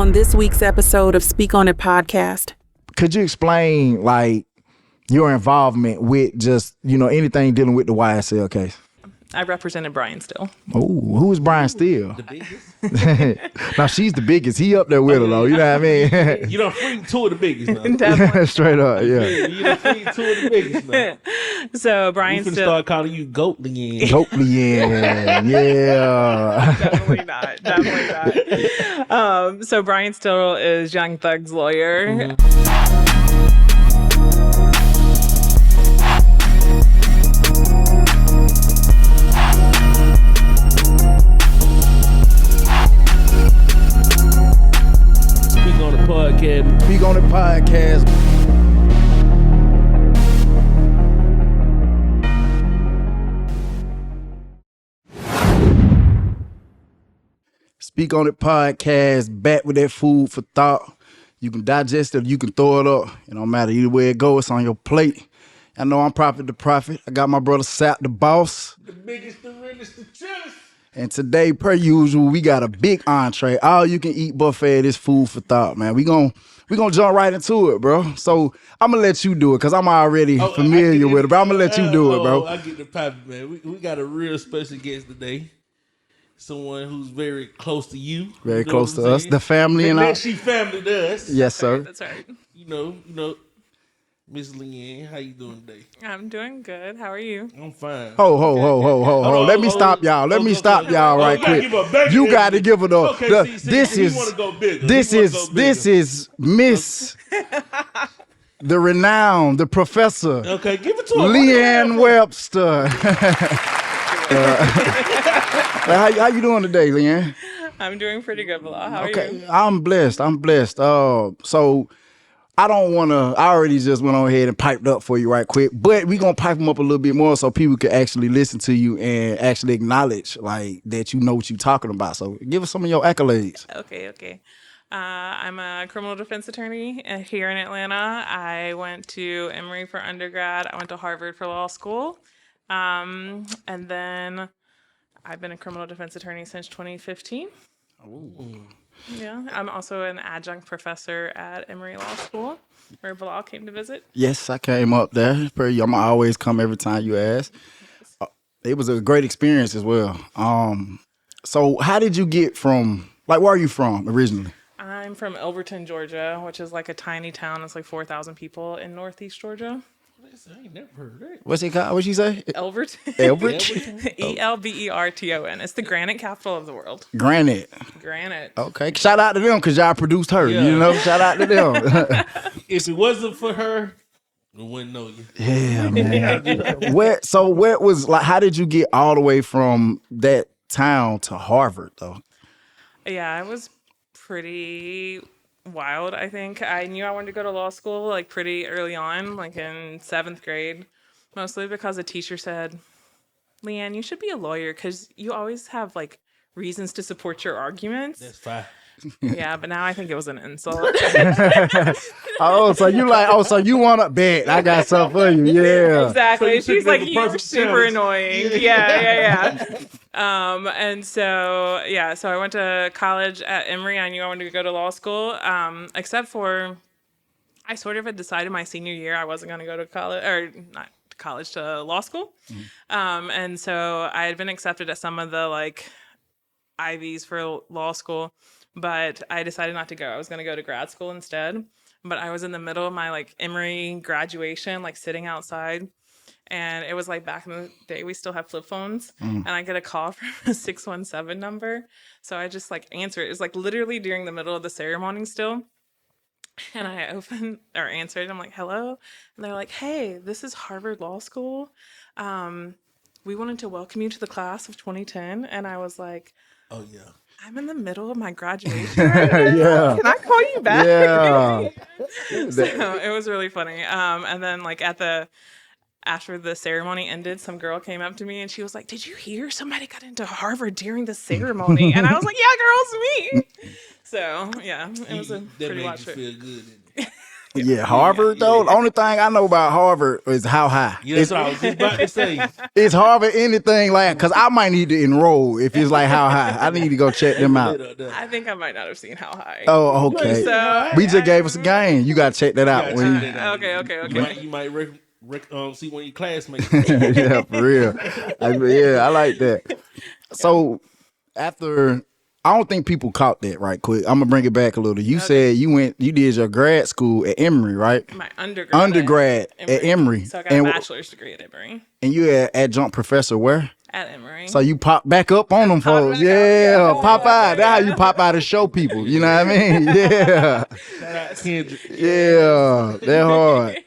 on this week's episode of Speak On It podcast. Could you explain, like, your involvement with just, anything dealing with the YSL case? I represented Brian Steele. Oh, who is Brian Steele? The biggest. Now, she's the biggest. He up there with her, though. You know what I mean? You done freed two of the biggest now. Definitely. Straight up, yeah. You done freed two of the biggest now. So Brian We finna Steele. start calling you Goat again. Totally, yeah. Definitely not. Definitely not. So Brian Steele is Young Thug's lawyer. Mm-hmm. Speak on the podcast. Speak On It podcast. Speak On It podcast, back with that food for thought. You can digest it, you can throw it up. It don't matter either way it goes, it's on your plate. I know I'm Prophet the Prophet. I got my brother Sap the Boss. The biggest, the realest, the chillest. And today, per usual, we got a big entree. All you can eat buffet. This food for thought, man. We gonna jump right into it, bro. So I'm gonna let you do it because I'm already familiar with it, but I'm gonna let you do it, bro. I get the pop, man. We got a real special guest today. Someone who's very close to you. Very You know close what to I'm us, saying? the family and all. That she family to us. Yes, sir. That's right. You know, Miss Leanne, how you doing today? I'm doing good. How are you? I'm fine. Ho. Let me stop y'all. Let me stop y'all right quick. You got to give her this is Miss the renowned, the professor, Okay, give it to her. Leanne Webster. How you doing today, Leanne? I'm doing pretty good, Bilal. How are you? I'm blessed. So I don't want to, I already just went on ahead and piped up for you right quick, but we going to pipe them up a little bit more so people can actually listen to you and actually acknowledge like that you know what you're talking about. So give us some of your accolades. Okay. I'm a criminal defense attorney here in Atlanta. I went to Emory for undergrad. I went to Harvard for law school. And then I've been a criminal defense attorney since 2015. Yeah, I'm also an adjunct professor at Emory Law School, where Bilal came to visit. Yes, I came up there. Per you, I'm always come every time you ask. It was a great experience as well. So how did you get from, like, where are you from originally? I'm from Overturn, Georgia, which is like a tiny town. It's like 4,000 people in Northeast Georgia. I ain't never heard of that. What's it called? What'd you say? Elberton. Elbert? Elberton. It's the granite capital of the world. Granite. Granite. Okay. Shout out to them because y'all produced her. Yeah. You know, shout out to them. If it wasn't for her, we wouldn't know you. Yeah, man. Where was, like, how did you get all the way from that town to Harvard, though? Yeah, I was pretty wild, I think. I knew I wanted to go to law school like pretty early on, like in 7th grade, mostly because a teacher said, Leanne, you should be a lawyer because you always have like reasons to support your arguments. That's fine. Yeah, but now I think it was an insult. So you want to bet? I got something for you. Yeah. Exactly. So you She's took like, the you're perfect super challenge. annoying. Yeah. And so I went to college at Emory. I knew I wanted to go to law school, except for I sort of had decided my senior year I wasn't going to go to college, or not to college, to law school. And so I had been accepted at some of the like Ivies for law school, but I decided not to go. I was going to go to grad school instead. But I was in the middle of my like Emory graduation, like sitting outside. And it was like back in the day, we still have flip phones. And I get a call from a 617 number. So I just like answer it. It was like literally during the middle of the ceremony still. And I answered. I'm like, hello. And they're like, hey, this is Harvard Law School. We wanted to welcome you to the class of 2010. And I was like, Oh, yeah. I'm in the middle of my graduation right now. Yeah. Can I call you back? Yeah. So it was really funny. And then like after the ceremony ended, some girl came up to me and she was like, did you hear somebody got into Harvard during the ceremony? And I was like, yeah, girl, it's me. So yeah, it was a That pretty made wild you trip. feel good, didn't it? Yeah, Harvard though. The only thing I know about Harvard is how high. Yeah, that's what I was just about to say. Is Harvard anything like? Because I might need to enroll if it's like how high. I need to go check them out. I think I might not have seen how high. Oh, okay. So We just gave us a game. You gotta check that out. gotta check that out. Okay. You might see one of your classmates. Yeah, for real. I like that. So after, I don't think people caught that right quick. I'm gonna bring it back a little. You said you did your grad school at Emory, right? My undergrad at Emory. So I got a bachelor's degree at Emory. And you had adjunct professor where? At Emory. So you pop back up on them folks. Yeah, pop out. That's how you pop out and show people. You know what I mean? Yeah. Yeah, they're hard.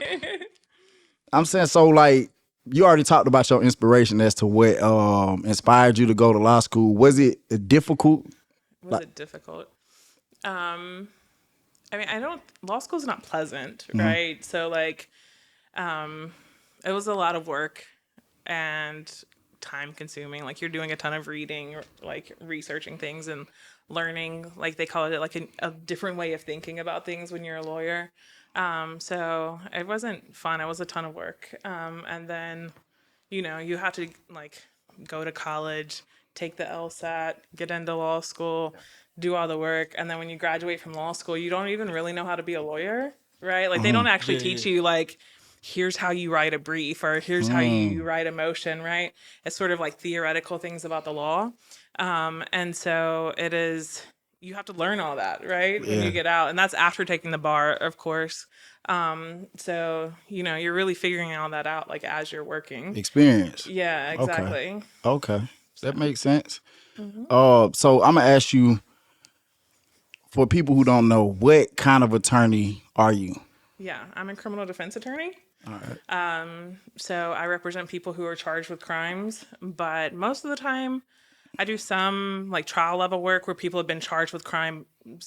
I'm saying, so like, you already talked about your inspiration as to what inspired you to go to law school. Was it difficult? Was it difficult? I mean, law school's not pleasant, right? So like, it was a lot of work and time consuming. Like, you're doing a ton of reading, like researching things and learning, like they call it like a different way of thinking about things when you're a lawyer. So it wasn't fun. It was a ton of work. And then, you have to like go to college, take the LSAT, get into law school, do all the work. And then when you graduate from law school, you don't even really know how to be a lawyer, right? Like they don't actually teach you like, here's how you write a brief or here's how you write a motion, right? It's sort of like theoretical things about the law. And so you have to learn all that, right? When you get out. And that's after taking the bar, of course. So, you're really figuring all that out like as you're working. Experience. Yeah, exactly. Okay. That makes sense. So I'm going to ask you, for people who don't know, what kind of attorney are you? Yeah, I'm a criminal defense attorney. All right. So I represent people who are charged with crimes, but most of the time I do some like trial level work where people have been charged with crimes,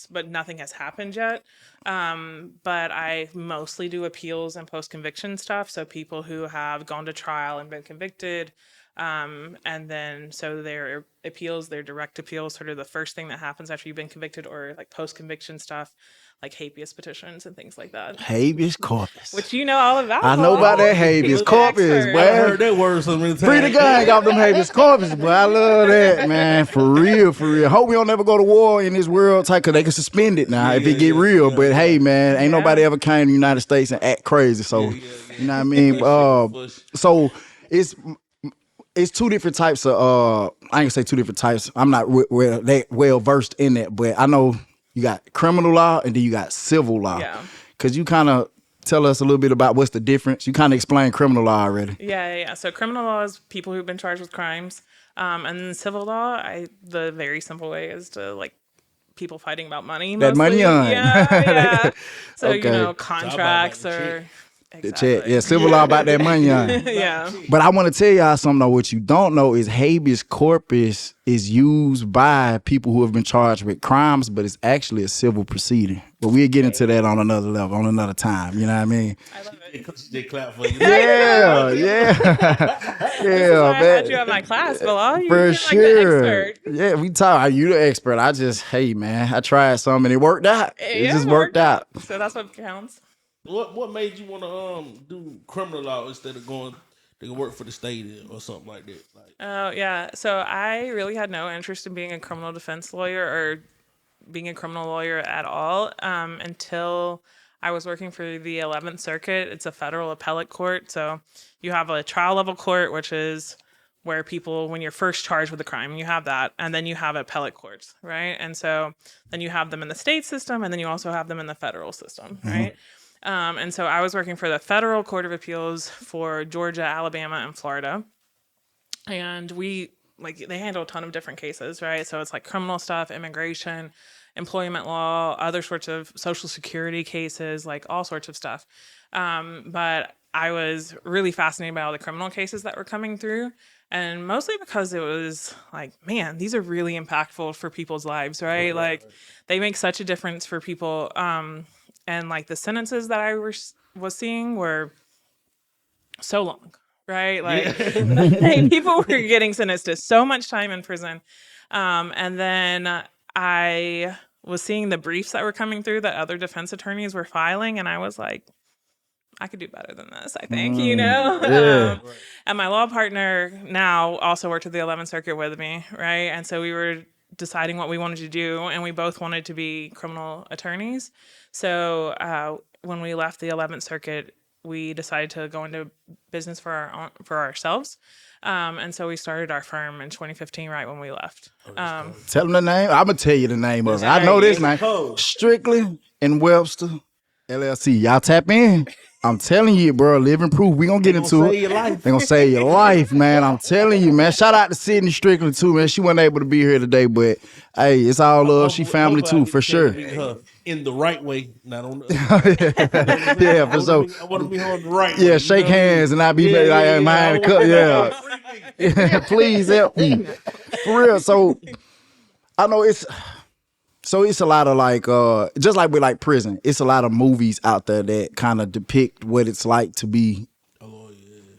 but nothing has happened yet. But I mostly do appeals and post-conviction stuff. So people who have gone to trial and been convicted. And then so their appeals, their direct appeals, sort of the first thing that happens after you've been convicted, or like post-conviction stuff, like habeas petitions and things like that. Habeas corpus. Which you know all about. I know about that habeas corpus, boy. I heard that word so many times. Free the gang off them habeas corpus, boy. I love that, man. For real, for real. Hope we don't never go to war in this world, because they can suspend it now if it get real. But hey, man, ain't nobody ever came to the United States and act crazy. So, you know what I mean? So it's two different types of, I ain't gonna say two different types. I'm not well versed in that, but I know you got criminal law and then you got civil law. Yeah. Cause you kind of tell us a little bit about what's the difference. You kind of explained criminal law already. Yeah. So criminal law is people who've been charged with crimes. And then civil law, the very simple way is to like people fighting about money. That mostly. money on. Yeah. So, Okay. contracts or... Exactly. The check. Yeah, civil law about that money on. Yeah. But I want to tell y'all something though. What you don't know is habeas corpus is used by people who have been charged with crimes, but it's actually a civil proceeding. But we'll get into that on another level, on another time. You know what I mean? I love it. They clap for you. Yeah. This is why I had you at my class, Bilal. For You're sure. like the expert. Yeah, we talk. You the expert. Hey man, I tried some and it worked out. It just worked out. So that's what counts. What made you want to do criminal law instead of going to work for the state or something like that? Oh, yeah. So I really had no interest in being a criminal defense lawyer or being a criminal lawyer at all until I was working for the 11th Circuit. It's a federal appellate court. So you have a trial level court, which is where people, when you're first charged with a crime, you have that. And then you have appellate courts, right? And so then you have them in the state system, and then you also have them in the federal system, right? And so I was working for the Federal Court of Appeals for Georgia, Alabama, and Florida. And they handle a ton of different cases, right? So it's like criminal stuff, immigration, employment law, other sorts of social security cases, like all sorts of stuff. But I was really fascinated by all the criminal cases that were coming through. And mostly because it was like, man, these are really impactful for people's lives, right? Like they make such a difference for people. And like the sentences that I was seeing were so long, right? Like people were getting sentenced to so much time in prison. And then I was seeing the briefs that were coming through that other defense attorneys were filing, and I was like, I could do better than this, I think, you know? Yeah. And my law partner now also worked at the 11th Circuit with me, right? And so we were deciding what we wanted to do, and we both wanted to be criminal attorneys. So when we left the 11th Circuit, we decided to go into business for ourselves. And so we started our firm in 2015, right when we left. Tell them the name. I'm going to tell you the name of it. I know this name. Strickland and Webster LLC. Y'all tap in. I'm telling you, bro, living proof. We gonna get into it. They gonna save your life, man. I'm telling you, man. Shout out to Sydney Strickland too, man. She wasn't able to be here today, but hey, it's all love. She family too, for sure. In the right way, not on the yeah, for sure. I want to be on the right. Yeah, way, shake hands and I be like mind cut. Yeah, please help me for real. So I know it's. So it's a lot of like, just like with like prison, it's a lot of movies out there that kind of depict what it's like to be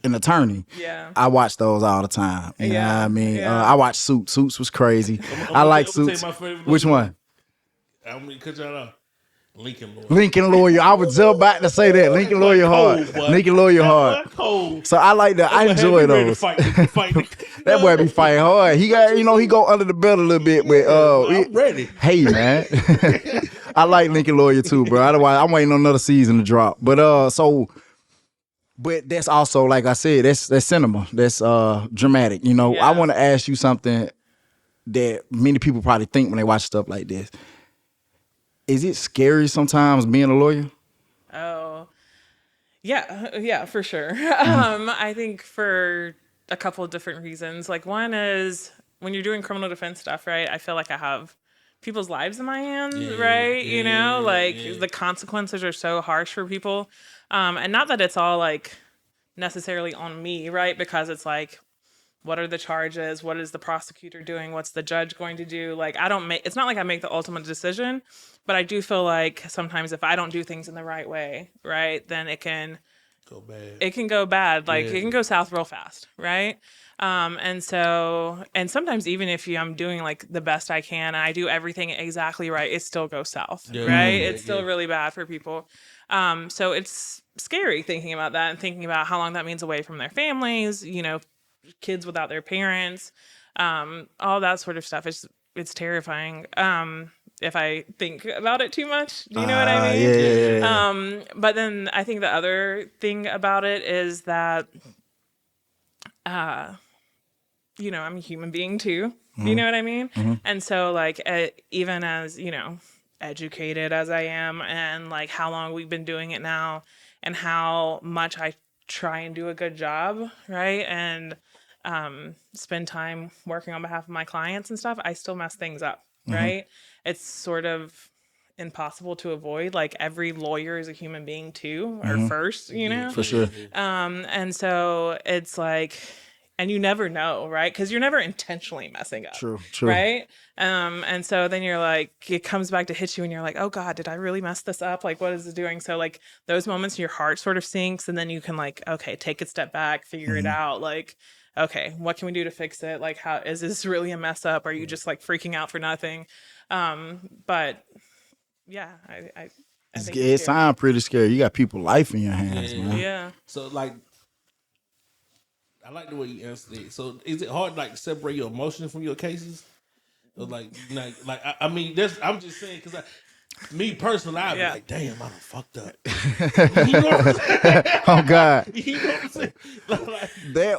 an attorney. Yeah. I watch those all the time. You know what I mean? Yeah. I watch Suits. Suits was crazy. I like Suits. Which one? I'm going to cut y'all out. Lincoln Lawyer. Lincoln Lawyer. I was just about to say that. Lincoln Lawyer hard. Lincoln Lawyer hard. So I like that. I enjoy those. That boy be fighting hard. He got, he go under the belt a little bit, but I'm ready. Hey man. I like Lincoln Lawyer too, bro. Otherwise, I'm waiting on another season to drop. But but that's also, like I said, that's cinema. That's dramatic. I want to ask you something that many people probably think when they watch stuff like this. Is it scary sometimes being a lawyer? Oh, yeah, for sure. I think for a couple of different reasons. Like one is when you're doing criminal defense stuff, right? I feel like I have people's lives in my hands, right? The consequences are so harsh for people. And not that it's all like necessarily on me, right? Because it's like, what are the charges? What is the prosecutor doing? What's the judge going to do? Like, it's not like I make the ultimate decision, but I do feel like sometimes if I don't do things in the right way, right, then it can go bad. It can go bad. Like it can go south real fast, right? And sometimes even if I'm doing like the best I can and I do everything exactly right, it still goes south, right? It's still really bad for people. So it's scary thinking about that and thinking about how long that means away from their families, kids without their parents, all that sort of stuff. It's terrifying. If I think about it too much, do you know what I mean? Yeah. But then I think the other thing about it is that, I'm a human being too. Do you know what I mean? Mm-hmm. And so like, even as, educated as I am and like how long we've been doing it now and how much I try and do a good job, right? And spend time working on behalf of my clients and stuff, I still mess things up, right? It's sort of impossible to avoid. Like every lawyer is a human being too, or first, For sure. And so it's like, and you never know, right? Because you're never intentionally messing up. True. Right? And so then you're like, it comes back to hit you and you're like, oh God, did I really mess this up? Like, what is it doing? So like those moments your heart sort of sinks and then you can like, okay, take a step back, figure it out. Like, okay, what can we do to fix it? Like, how is this really a mess up? Are you just like freaking out for nothing? But yeah, I think it sounds pretty scary. You got people's life in your hands, man. Yeah. So like, I like the way you answered it. So is it hard like to separate your emotions from your cases? Or like I mean, I'm just saying because me personally, I'd be like, damn, I done fucked up. You know what I'm saying? Oh God. You know what I'm saying? That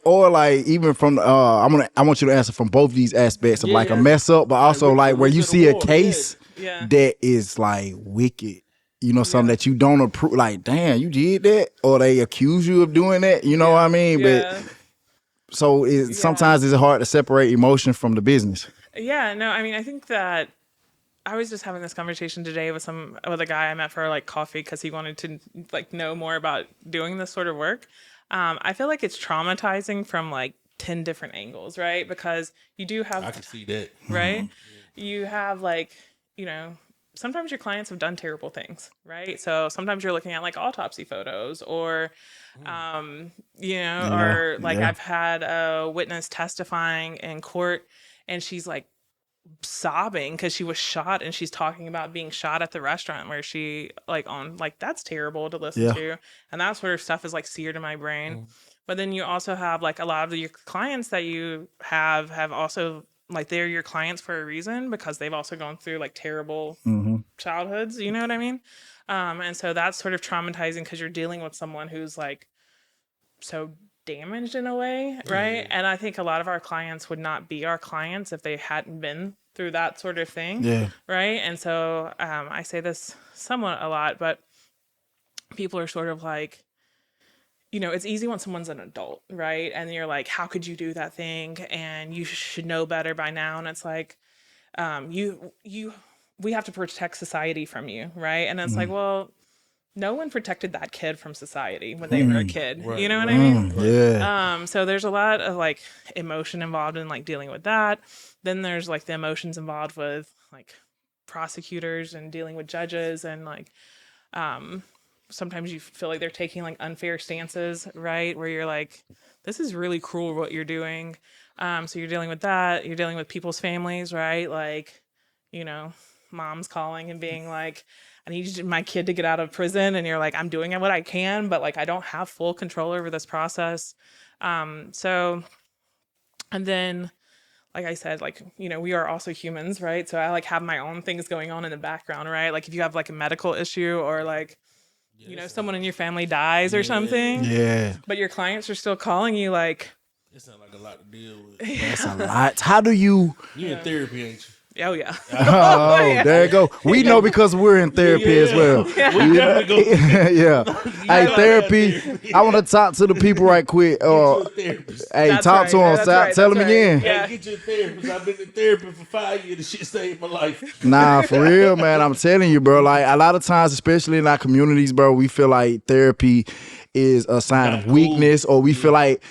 or like even from I want you to answer from both these aspects of like a mess up, but also like where you see a case that is like wicked. Something that you don't approve, like, damn, you did that? Or they accuse you of doing that, what I mean? Yeah. But so sometimes it's hard to separate emotion from the business. Yeah, no, I mean, I think that I was just having this conversation today with a guy I met for like coffee because he wanted to like know more about doing this sort of work. I feel like it's traumatizing from like 10 different angles, right? Because you do have... I can see that. Right? Mm-hmm. You have like, sometimes your clients have done terrible things, right? So sometimes you're looking at like autopsy photos or, or like I've had a witness testifying in court and she's like sobbing because she was shot, and she's talking about being shot at the restaurant where she that's terrible to listen to, and that sort of stuff is like seared in my brain. But then you also have like a lot of your clients that you have also like they're your clients for a reason because they've also gone through like terrible childhoods, you know what I mean? And so that's sort of traumatizing because you're dealing with someone who's like so damaged in a way, right? And I think a lot of our clients would not be our clients if they hadn't been through that sort of thing, right? And so I say this somewhat a lot, but people are sort of like, you know, it's easy when someone's an adult, right? And you're like, how could you do that thing? And you should know better by now. And it's like, we have to protect society from you, right? And it's like, well, no one protected that kid from society when they were a kid. Right, you know what I mean? Yeah. So there's a lot of like emotion involved in like dealing with that. Then there's like the emotions involved with like prosecutors and dealing with judges and like, sometimes you feel like they're taking like unfair stances, right? Where you're like, this is really cruel what you're doing. So you're dealing with that. You're dealing with people's families, right? Like, you know, mom's calling and being like, I need my kid to get out of prison. And you're like, I'm doing what I can, but like, I don't have full control over this process. And then, like I said, like, you know, we are also humans, right? So I like have my own things going on in the background, right? Like if you have like a medical issue or like, you know, someone in your family dies or something. Yeah. But your clients are still calling you like. It sounds like a lot to deal with. That's a lot. How do you? You in therapy, ain't you? Oh, yeah. Oh, there you go. We know because we're in therapy as well. Yeah. Hey, therapy. I want to talk to the people right quick. Hey, That's talk right. to them. That's right. Tell them That's again. right. Yeah. Hey, get you a therapist. I've been in therapy for 5 years. The shit saved my life. Nah, for real, man. I'm telling you, bro. Like a lot of times, especially in our communities, bro, we feel like therapy is a sign of weakness, or we feel like,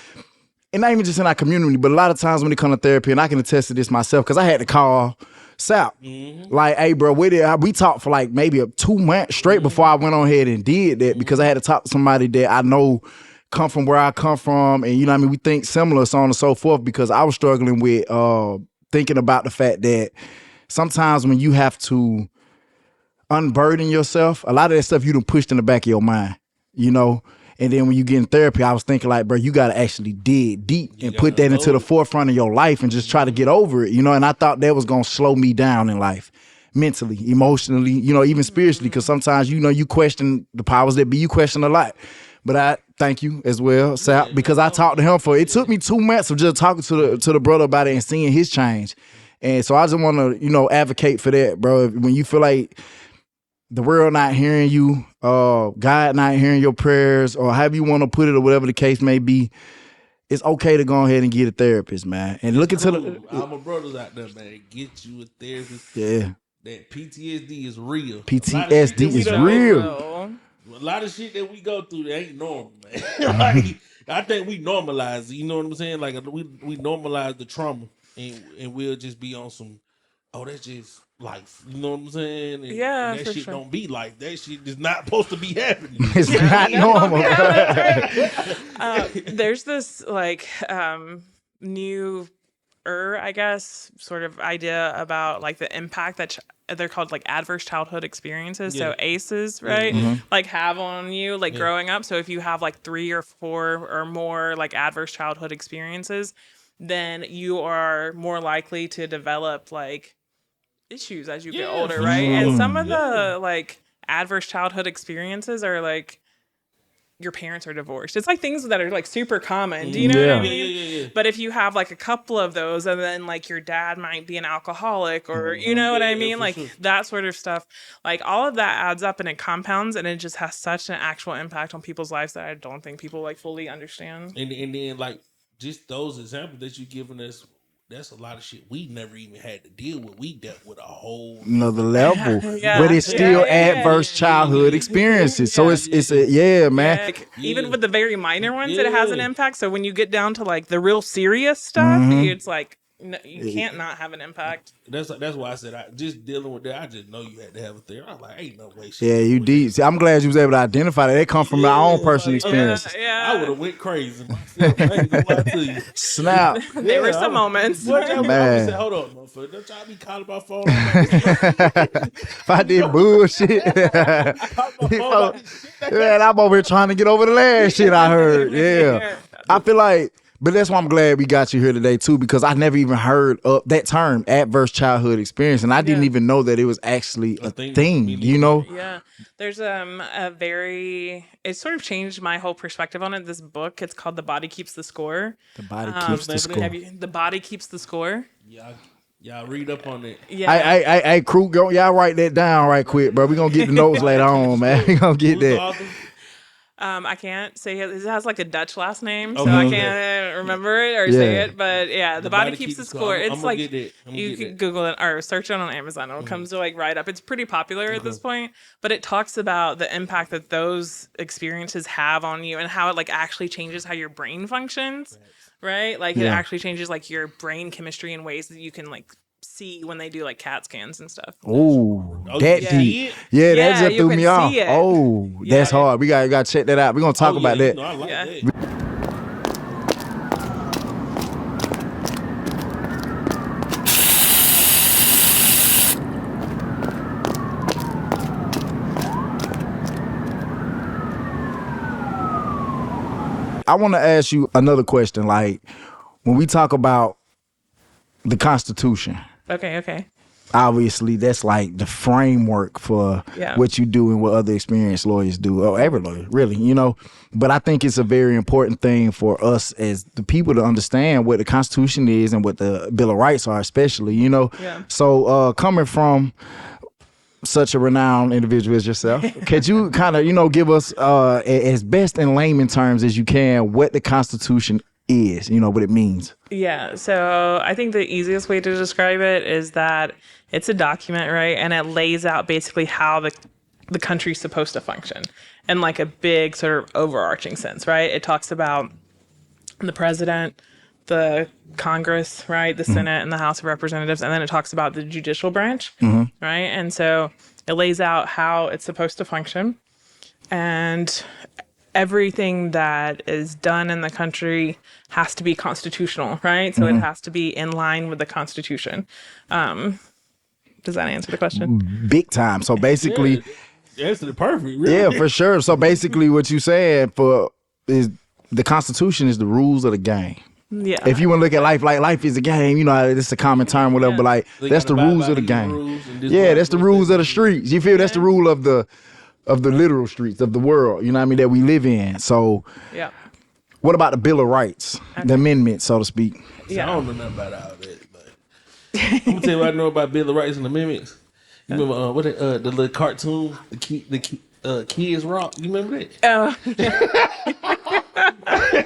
and not even just in our community, but a lot of times when it comes to therapy, and I can attest to this myself, because I had to call Sap. Like, hey, bro, we talked for like maybe 2 months straight before I went on ahead and did that, because I had to talk to somebody that I know come from where I come from, and you know what I mean, we think similar, so on and so forth, because I was struggling with thinking about the fact that sometimes when you have to unburden yourself, a lot of that stuff you done pushed in the back of your mind, you know? And then when you get in therapy, I was thinking like, bro, you got to actually dig deep and put that into the forefront of your life and just try to get over it, you know? And I thought that was going to slow me down in life, mentally, emotionally, you know, even spiritually, because sometimes, you know, you question the powers that be, you question a lot. But I thank you as well, Sal, because I talked to him it took me 2 months of just talking to the brother about it and seeing his change. And so I just want to, you know, advocate for that, bro. When you feel like the world not hearing you, God not hearing your prayers, or however you want to put it, or whatever the case may be, it's okay to go ahead and get a therapist, man. And look into all my brothers out there, man. Get you a therapist. Yeah. That PTSD is real. PTSD is real. A lot of shit that we go through that ain't normal, man. Like, I think we normalize it. You know what I'm saying? Like we normalize the trauma, and we'll just be on some, oh, that's just life. You know what I'm saying? And, Yeah, and that for shit sure. don't be like that. Shit is not supposed to be happening. It's not normal. There's this like new I guess sort of idea about like the impact that they're called like adverse childhood experiences, so ACEs, right? Like have on you like growing up. So if you have like 3 or 4 or more like adverse childhood experiences, then you are more likely to develop like issues as you get older, right? And some of the like adverse childhood experiences are like your parents are divorced. It's like things that are like super common. Do you know what I mean? Yeah. But if you have like a couple of those, and then like your dad might be an alcoholic, or you know what I mean? Like that sort of stuff, like all of that adds up and it compounds, and it just has such an actual impact on people's lives that I don't think people like fully understand. And then like just those examples that you're giving us, that's a lot of shit we never even had to deal with. We dealt with a whole another level, but it's still adverse childhood experiences. So it's man. Like, even with the very minor ones, it has an impact. So when you get down to like the real serious stuff, it's like No, you can't not have an impact. That's why I said just dealing with that. I just know you had to have a therapist. I'm like, ain't no way. Yeah, you deep. See, I'm glad you was able to identify that. They come from my own personal experiences. Yeah. I would have went crazy myself. I ain't gonna lie to you. Snap. There were some moments. What y'all Man. said, hold on, motherfucker. Don't y'all be calling my phone. If I did bullshit. Man, I'm over here trying to get over the last shit I heard. Yeah. I feel like, but that's why I'm glad we got you here today too, because I never even heard of that term, adverse childhood experience, and I didn't even know that it was actually a thing, you know? Yeah. There's it sort of changed my whole perspective on it. This book, it's called The Body Keeps the Score. The body keeps the score. The Body Keeps the Score. Y'all read up on it. Yeah. Hey, crew, y'all write that down right quick, bro. We gonna get the notes later on, man. We gonna get that. I can't say it has like a Dutch last name, so I can't remember it or say it. But yeah, the body keeps the score. It's like you can Google it or search it on Amazon. It'll come to like right up. It's pretty popular at this point, but it talks about the impact that those experiences have on you and how it like actually changes how your brain functions. Right? Like it actually changes like your brain chemistry in ways that you can like see when they do like CAT scans and stuff. Ooh, that deep. Yeah, that just threw me off. Oh, that's hard. We got to check that out. We're going to talk about that. No, I like that. I want to ask you another question. Like, when we talk about the Constitution, Okay. obviously that's like the framework for what you do and what other experienced lawyers do, or every lawyer, really, you know. But I think it's a very important thing for us as the people to understand what the Constitution is and what the Bill of Rights are, especially, you know. Yeah. So coming from such a renowned individual as yourself, could you kind of, you know, give us as best in layman terms as you can what the Constitution is, you know, what it means? Yeah. So I think the easiest way to describe it is that it's a document, right? And it lays out basically how the country's supposed to function in like a big sort of overarching sense, right? It talks about the president, the Congress, right? The Senate and the House of Representatives. And then it talks about the judicial branch, right? And so it lays out how it's supposed to function. And everything that is done in the country has to be constitutional, right? So it has to be in line with the Constitution. Does that answer the question? Big time. So basically, answered it perfect. Really. yeah, for sure. So basically, what you said is the Constitution is the rules of the game. Yeah. If you want to look at life, like life is a game, you know, it's a common term, whatever, but like that's the rules of the game. Yeah, that's the rules of the streets. You feel that's the rule of the literal streets of the world, you know what I mean, that we live in. So Yeah. what about the Bill of Rights, the amendment, so to speak? Yeah. I don't know nothing about all that, but I'm gonna tell you what I know about Bill of Rights and amendments. You remember the little cartoon, the Kids Rock? You remember that? Oh.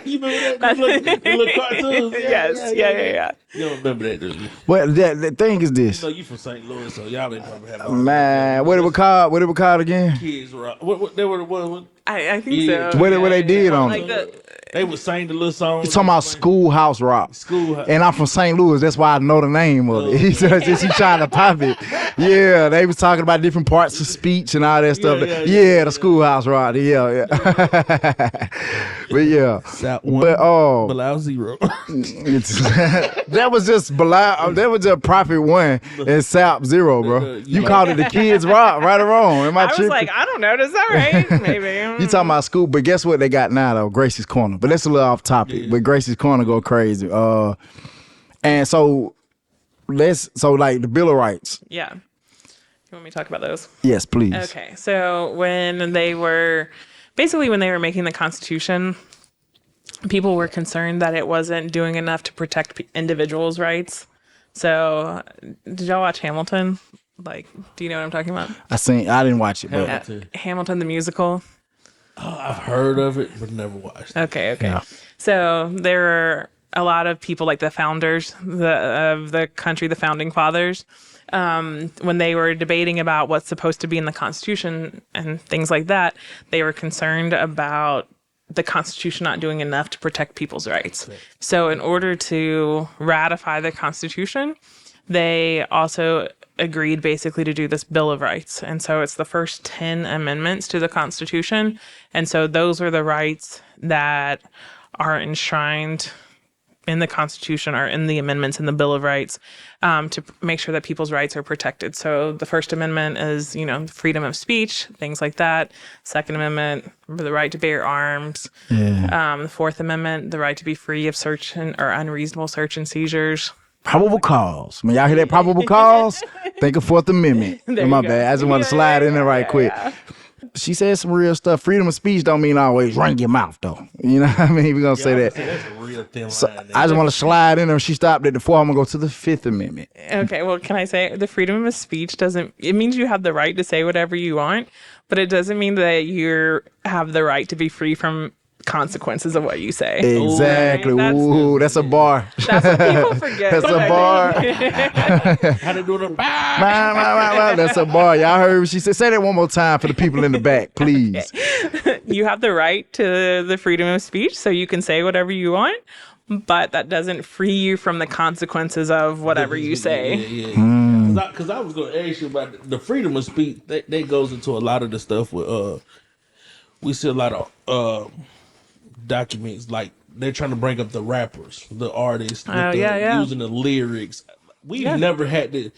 You remember that? The little cartoons? Yeah. You don't remember that, do you? Well, the thing is this. So you from St. Louis, so y'all didn't probably have Man, what it was called again? Kids Rock. What they were the one? I think so. What they did on Like it? They would sing the little songs. You're talking about Schoolhouse Rock. Schoolhouse. And I'm from St. Louis. That's why I know the name of it. He said, just he trying to pop it. Yeah, they was talking about different parts of speech and all that stuff. The Schoolhouse Rock. Yeah. But yeah. South 1, but Below 0. that was just that was just Prophet 1 and Sap 0, bro. You called it the Kids Rock, right or wrong? Am I was like, I don't know. Is that right? Maybe. You talking about school, but guess what they got now though? Gracie's Corner. But that's a little off topic. But Gracie's Corner go crazy. And so like the Bill of Rights. Yeah. You want me to talk about those? Yes, please. Okay. So when they were making the Constitution, people were concerned that it wasn't doing enough to protect individuals' rights. So did y'all watch Hamilton? Like, do you know what I'm talking about? I didn't watch it, but Hamilton the musical. Oh, I've heard of it, but never watched it. Okay. Yeah. So there are a lot of people like the founders of the country, the founding fathers, when they were debating about what's supposed to be in the Constitution and things like that, they were concerned about the Constitution not doing enough to protect people's rights. So in order to ratify the Constitution, they also agreed basically to do this Bill of Rights. And so it's the first 10 amendments to the Constitution. And so those are the rights that are enshrined in the Constitution or in the amendments in the Bill of Rights to make sure that people's rights are protected. So the First Amendment is, freedom of speech, things like that. Second Amendment, the right to bear arms. Yeah. The Fourth Amendment, the right to be free of search or unreasonable search and seizures. Probable cause. When y'all hear that probable cause, think of Fourth Amendment. My bad. I just want to slide in there right quick. Yeah. She said some real stuff. Freedom of speech don't mean always run your mouth, though. You know what I mean? We're going to say that. That's a real thin line. So I just want to slide in there. She stopped at the 4. I'm going to go to the Fifth Amendment. Okay, well, can I say the freedom of speech it means you have the right to say whatever you want, but it doesn't mean that you have the right to be free from consequences of what you say. Exactly. Right? Ooh, that's a bar. That's what people forget. That's a bar. How to do the That's a bar. Y'all heard what she said? Say that one more time for the people in the back, please. You have the right to the freedom of speech, so you can say whatever you want, but that doesn't free you from the consequences of whatever you say. Yeah. Because I was going to ask you about the freedom of speech. That goes into a lot of the stuff with, we see a lot of documents, like they're trying to bring up the rappers, the artists, using the lyrics. We never had to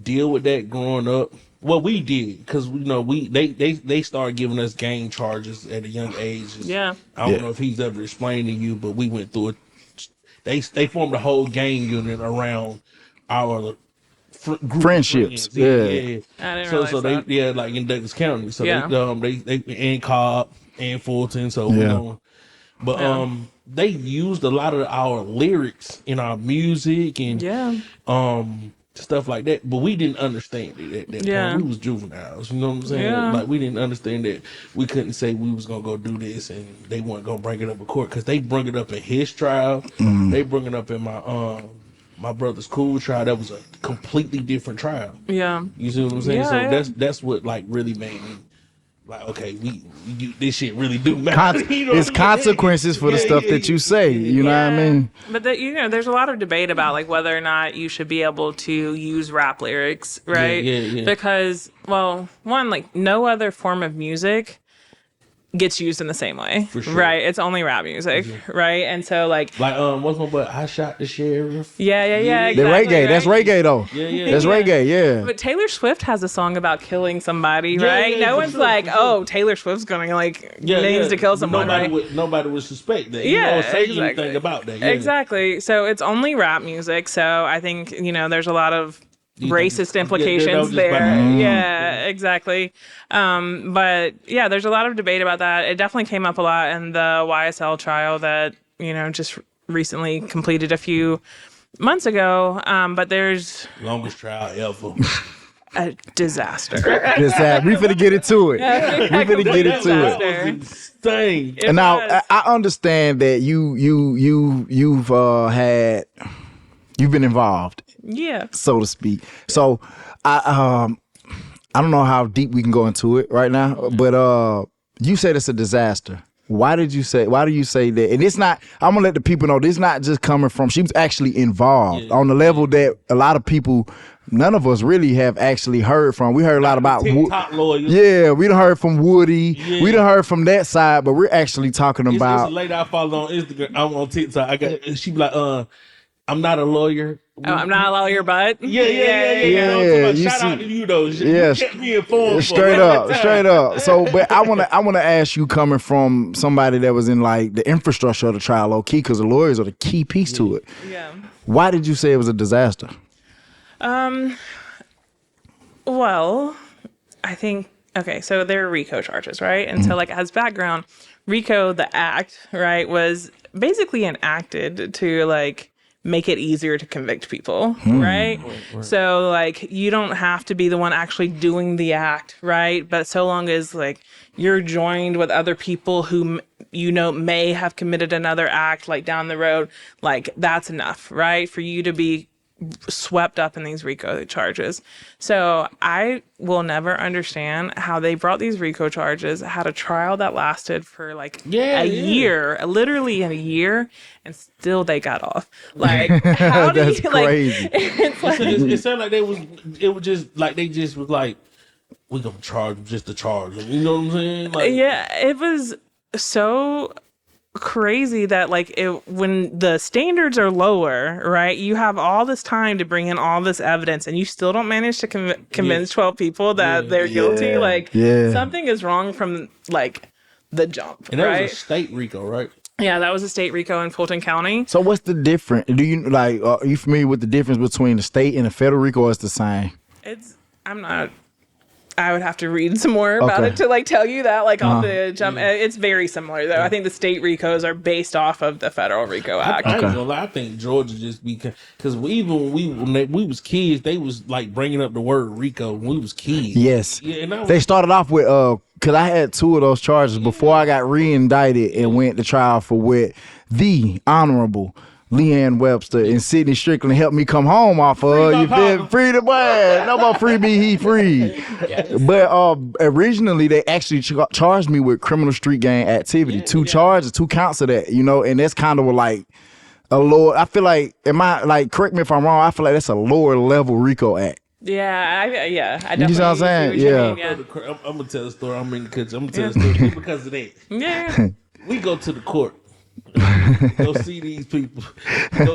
deal with that growing up. Well, we did, because they started giving us gang charges at a young age. I don't know if he's ever explained to you, but we went through it. They formed a whole gang unit around our friendships. I didn't realize so that. they like in Douglas County. So they in Cobb and Fulton. So but they used a lot of our lyrics in our music and stuff like that. But we didn't understand it at that point. We was juveniles. You know what I'm saying? Yeah. Like we didn't understand that we couldn't say we was gonna go do this and they weren't gonna bring it up in court, because they bring it up in his trial. They bring it up in my brother's cool trial. That was a completely different trial. Yeah. You see what I'm saying? Yeah, So that's what like really made me like, okay, this shit really do matter. It's consequences for the stuff that you say. You know what I mean? But there's a lot of debate about like whether or not you should be able to use rap lyrics, right? Yeah. Because, well, one, like no other form of music gets used in the same way, For sure. right? It's only rap music, right? And so like what's my boy? I shot the sheriff. Yeah, The exactly, reggae. right? That's reggae though. Yeah. That's reggae. Yeah. But Taylor Swift has a song about killing somebody, Yeah, right? yeah, No for one's sure, like, for sure. oh, Taylor Swift's gonna needs to kill someone, right? Nobody would suspect that. Yeah, You don't say exactly. anything about that. Yeah. Exactly. So it's only rap music. So I think, there's a lot of racist implications there. Yeah, exactly. But yeah, there's a lot of debate about that. It definitely came up a lot in the YSL trial that, just recently completed a few months ago. But there's Longest trial ever. a disaster. We finna get into it. We finna get into it. That was insane. And now I understand that you've been involved, Yeah. so to speak. So I don't know how deep we can go into it right now, but you said it's a disaster. Why do you say that? And it's not, I'm gonna let the people know, this is not just coming from, she was actually involved on the level that a lot of people, none of us really have actually heard from. We heard a lot about TikTok lawyers. Yeah, we done heard from Woody. Yeah. We done heard from that side, but we're actually talking It's about a lady I follow on Instagram. I'm on TikTok. She be like, I'm not a lawyer. Oh, I'm not a lawyer, but Yeah. you Shout out to you though. Yeah, You kept me informed. straight up. So, but I wanna ask you, coming from somebody that was in like the infrastructure of the trial, low key, because the lawyers are the key piece to it. yeah. Why did you say it was a disaster? Well, I think, okay, so there are RICO charges, right? And so like as background, RICO, the act, right, was basically enacted to like make it easier to convict people, right? So like you don't have to be the one actually doing the act, right? But so long as like you're joined with other people who may have committed another act like down the road, like that's enough, right? For you to be swept up in these RICO charges. So I will never understand how they brought these RICO charges, had a trial that lasted for like a year, literally a year, and still they got off. Like, how do That's you crazy. like? It's like It sounded like it was just like they just was like, we gonna charge just to charge them. You know what I'm saying? Like, yeah, it was so crazy that like when the standards are lower, right, you have all this time to bring in all this evidence and you still don't manage to convince 12 people that they're guilty. Like something is wrong from like the jump. And that right? was a state RICO, right? Yeah, that was a state RICO in Fulton County. So what's the difference? Do you like? Are you familiar with the difference between the state and the federal RICO? Or it's the same? I would have to read some more about it to like tell you that like on the jump. It's very similar though. I think the state RICOs are based off of the federal RICO Act. I ain't gonna lie. I think Georgia just because even when we was kids, they was like bringing up the word RICO when we was kids. Yes. Yeah, and They started off with because I had 2 of those charges before I got re-indicted and went to trial for what the Honorable Leanne Webster and Sidney Strickland helped me come home off of. You feel me? Free the boy. No more free me, he free. Yes. But originally they actually charged me with criminal street gang activity. 2 charges, 2 counts of that, you know, and that's kind of like a lower, I feel like, correct me if I'm wrong, I feel like that's a lower level RICO act. Yeah, I definitely. You see what I'm saying? Yeah. I'm gonna tell the story. I'm gonna tell the story because of that. Yeah. We go to the court. Go see these people.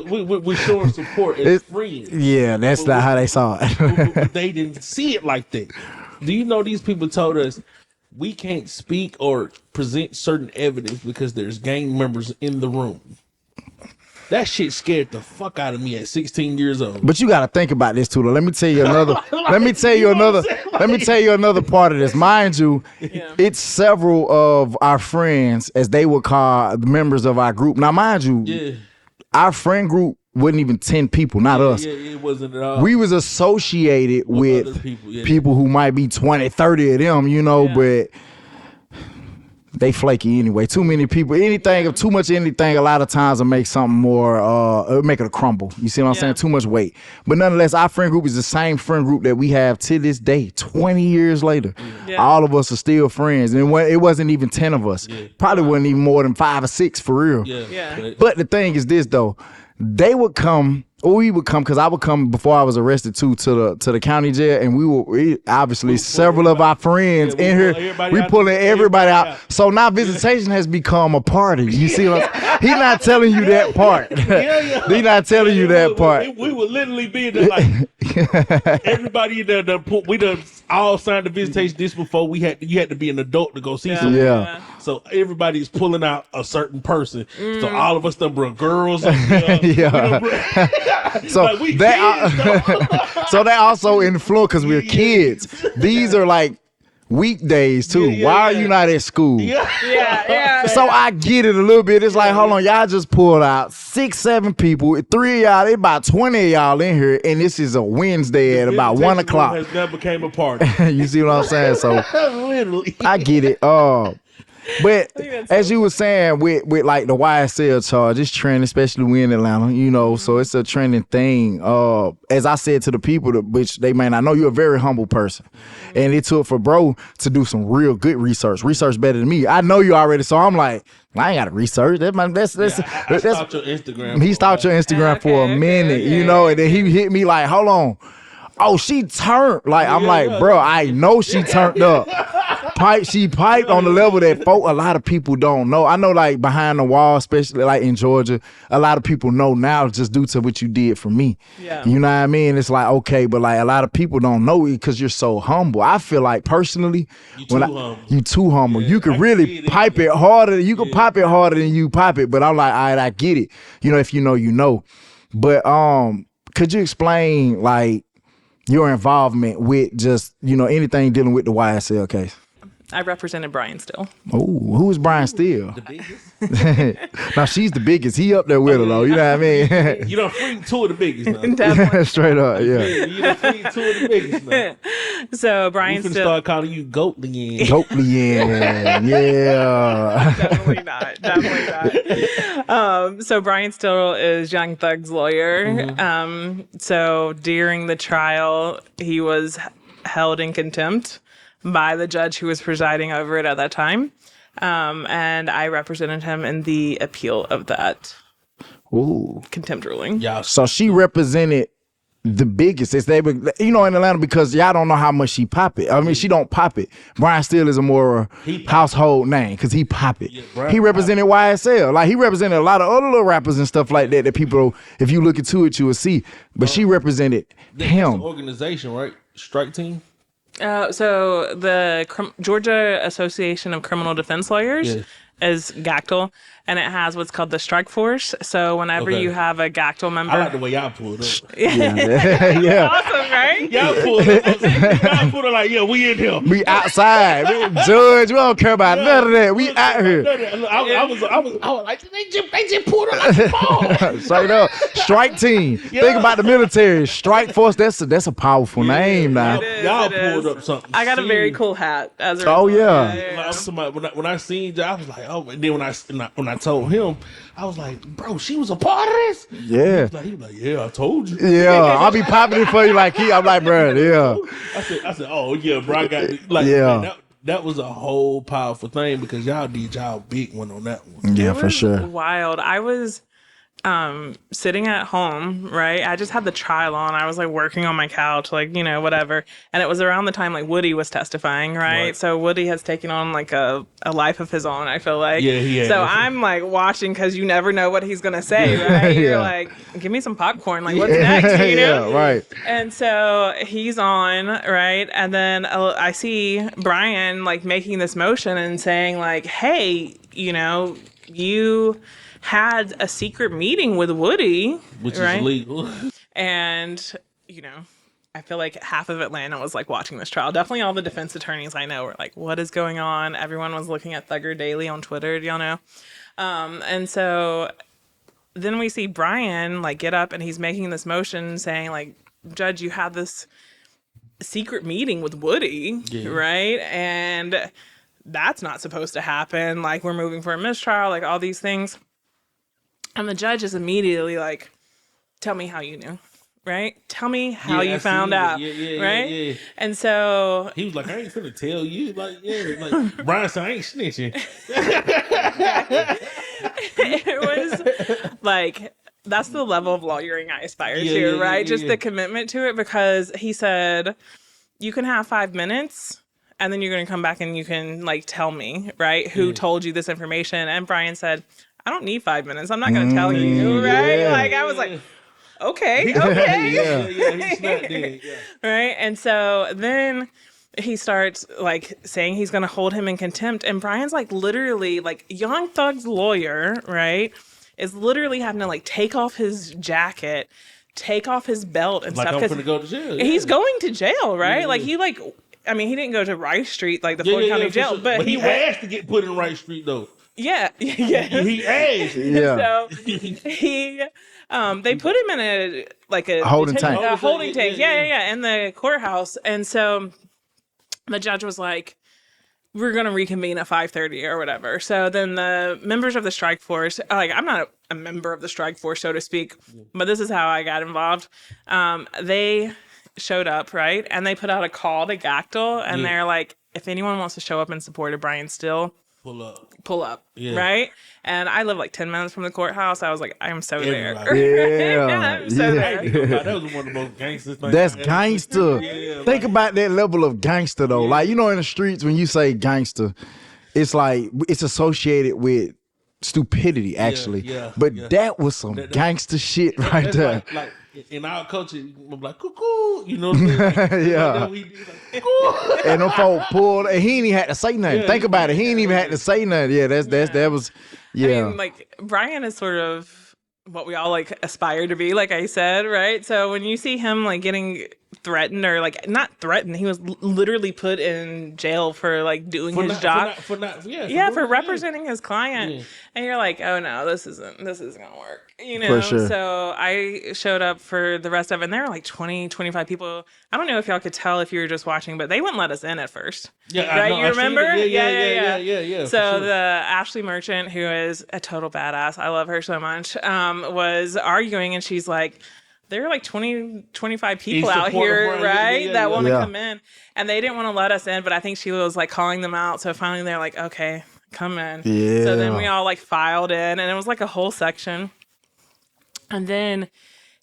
We showing support as friends. Yeah, that's not how they saw it. But they didn't see it like that. Do you know these people told us we can't speak or present certain evidence because there's gang members in the room? That shit scared the fuck out of me at 16 years old. But you got to think about this too. Let me tell you another. Let me tell you another part of this. Mind you, it's several of our friends, as they would call the members of our group. Now, mind you, our friend group wasn't even 10 people, not us. Yeah, it wasn't at all. We was associated with people who might be 20, 30 of them, you know, but they flaky anyway. Too many people, too much anything, a lot of times will make something more, it'll make it crumble. You see what I'm saying? Too much weight. But nonetheless, our friend group is the same friend group that we have to this day, 20 years later. Yeah. All of us are still friends. And it wasn't even 10 of us. Yeah. Probably wasn't even more than 5 or 6 for real. Yeah. But the thing is this though, they would come, or we would come, because I would come before I was arrested too to the county jail, and we obviously several of our friends in here, we pulling everybody out. So now visitation has become a party. You see what he's not telling you that part. He's not telling you that part. We would literally be in there like everybody in there. We done all signed the visitation this before you had to be an adult to go see someone. Yeah. So everybody's pulling out a certain person. So all of us done brought girls. So like so they also influence because we're kids. These are like weekdays too. Why are you not at school? So I get it a little bit. It's like, hold on, y'all just pulled out 6, 7 people. 3 of y'all, they about 20 of y'all in here, and this is a Wednesday at about 1 o'clock. Has never became a party. You see what I'm saying? So literally, I get it. But as you were saying with like the YSL charge, it's trending, especially we in Atlanta, you know, so it's a trending thing. As I said to the people, which they may not know, you're a very humble person. And it took for bro to do some real good research better than me. I know you already, so I'm like, I ain't got to research. I stalked your Instagram. He stalked your Instagram for a minute, you know, and then he hit me like, hold on. Oh, she turned. Like, I'm like, bro, I know she turned up. She piped on the level that a lot of people don't know. I know, like, behind the wall, especially like in Georgia, a lot of people know now just due to what you did for me. Yeah. You know what I mean? It's like, okay, but like a lot of people don't know it because you're so humble. I feel like personally, you too humble. You could really pipe it harder. You could pop it harder than you pop it. But I'm like, all right, I get it. You know, if you know, you know. But could you explain like your involvement with just, you know, anything dealing with the YSL case? I represented Brian Steele. Oh, who is Brian Steele? The biggest. Now she's the biggest. He up there with her though. You know what I mean? You done freed two of the biggest now. Definitely. Straight up, yeah. You done freed two of the biggest now. So We Brian finna Steele. start calling you Goatly. Goatly, yeah. Definitely not. Definitely not. So Brian Steele is Young Thug's lawyer. So during the trial, he was held in contempt by the judge who was presiding over it at that time. And I represented him in the appeal of that Ooh. contempt ruling. Y'all So she represented the biggest. It's they, in Atlanta, because y'all don't know how much she pop it. I mean, she don't pop it. Brian Steele is a more household name because he pop it. He represented YSL. Like, he represented a lot of other little rappers and stuff like that people, if you look into it, you will see. But she represented That's him. an organization, right? Strike team. So the Georgia Association of Criminal Defense Lawyers is GACTL, and it has what's called the strike force. So whenever you have a GACTL member, I like the way y'all pulled up. Yeah. awesome, right? Y'all pulled up. Y'all pulled up like, yeah, we in here. We outside. Judge, we don't care about none of that. We out here. I was like, they just pulled up like a ball. Straight up. Strike team. Think about the military. Strike force, that's a powerful name now. Y'all It is. pulled up something. I got a very serious. cool hat. As a Oh, result. yeah. Like, I'm talking about, when I seen y'all, I was like, oh. And then when I told him, I was like, bro, she was a part of this. Yeah. He was like, yeah, I told you. Yeah. I'll be popping it for you like I'm like, bro, yeah. I said, oh yeah, bro, I got it. Like, Yeah. man, that was a whole powerful thing because y'all did y'all big one on that one. Yeah, It for was sure. Wild. I was sitting at home, right? I just had the trial on. I was like working on my couch, like, whatever. And it was around the time like Woody was testifying, right? So Woody has taken on like a life of his own, I feel like. Yeah, he has. So I'm like watching because you never know what he's gonna say, right? You're like, give me some popcorn. Like, what's next? Yeah, right. And so he's on, right? And then I see Brian like making this motion and saying like, hey, you had a secret meeting with Woody, Which right? is illegal. And, I feel like half of Atlanta was like watching this trial. Definitely all the defense attorneys I know were like, what is going on? Everyone was looking at Thugger Daily on Twitter, do y'all know? And so then we see Brian like get up and he's making this motion saying like, Judge, you had this secret meeting with Woody, right? And that's not supposed to happen. Like, we're moving for a mistrial, like all these things. And the judge is immediately like, tell me how you knew, right? Tell me how you found out, right? Yeah. And so He was like, I ain't finna tell you. Like Brian said, I ain't snitching. it was like, that's the level of lawyering I aspire to, right? Just the commitment to it, because he said, you can have 5 minutes and then you're going to come back and you can like tell me, right? Who told you this information? And Brian said, I don't need 5 minutes. I'm not going to tell you, right? yeah. Like, I was like, okay. He snapped in. Yeah. Right. And so then he starts like saying he's going to hold him in contempt. And Brian's like literally like Young Thug's lawyer, right, is literally having to like take off his jacket, take off his belt and Like, stuff. I'm 'Cause finna go to jail. he's going to jail, right? Yeah, like yeah. he like, I mean, he didn't go to Rice Street, like the Floyd County for jail, sure. but he he went. asked to get put in Right Street though. Yeah. He asked. Yeah. So he, they put him in a Holding detention- tank. a holding tank. Yeah. Yeah, in the courthouse. And so the judge was like, we're going to reconvene at 5:30 or whatever. So then the members of the strike force, like, I'm not a member of the strike force, so to speak, but this is how I got involved. They showed up, right? And they put out a call to GACTL, and they're like, if anyone wants to show up in support of Brian Steele, pull up, right? And I live like 10 minutes from the courthouse. I was like, I'm so there. Yeah. I'm so Yeah. there. That was one of the most gangster things. That's gangster. Think about that level of gangster though. Like, in the streets, when you say gangster, it's like it's associated with stupidity, actually. But that was some gangster shit right That's there. like in our culture, we're like cuckoo. You know what I'm saying? Yeah. Like, we did, like, cuckoo. And them folk pulled, and he ain't even had to say nothing. Yeah, Think about it. He ain't even had to say nothing. Yeah, that was, yeah. I mean, like, Brian is sort of what we all like aspire to be, like I said, right? So when you see him like getting threatened or like not threatened. He was literally put in jail for like doing his job. For representing his client. Yeah. And you're like, oh no, this isn't gonna work. You know? For sure. So I showed up for the rest of it, and there were like 20, 25 people. I don't know if y'all could tell if you were just watching, but they wouldn't let us in at first. Yeah, right? You remember? Yeah. So the Ashley Merchant, who is a total badass, I love her so much, was arguing, and she's like, there are like 20, 25 people out here, right? That want to come in. And they didn't want to let us in, but I think she was like calling them out. So finally they're like, okay, come in. Yeah. So then we all like filed in, and it was like a whole section. And then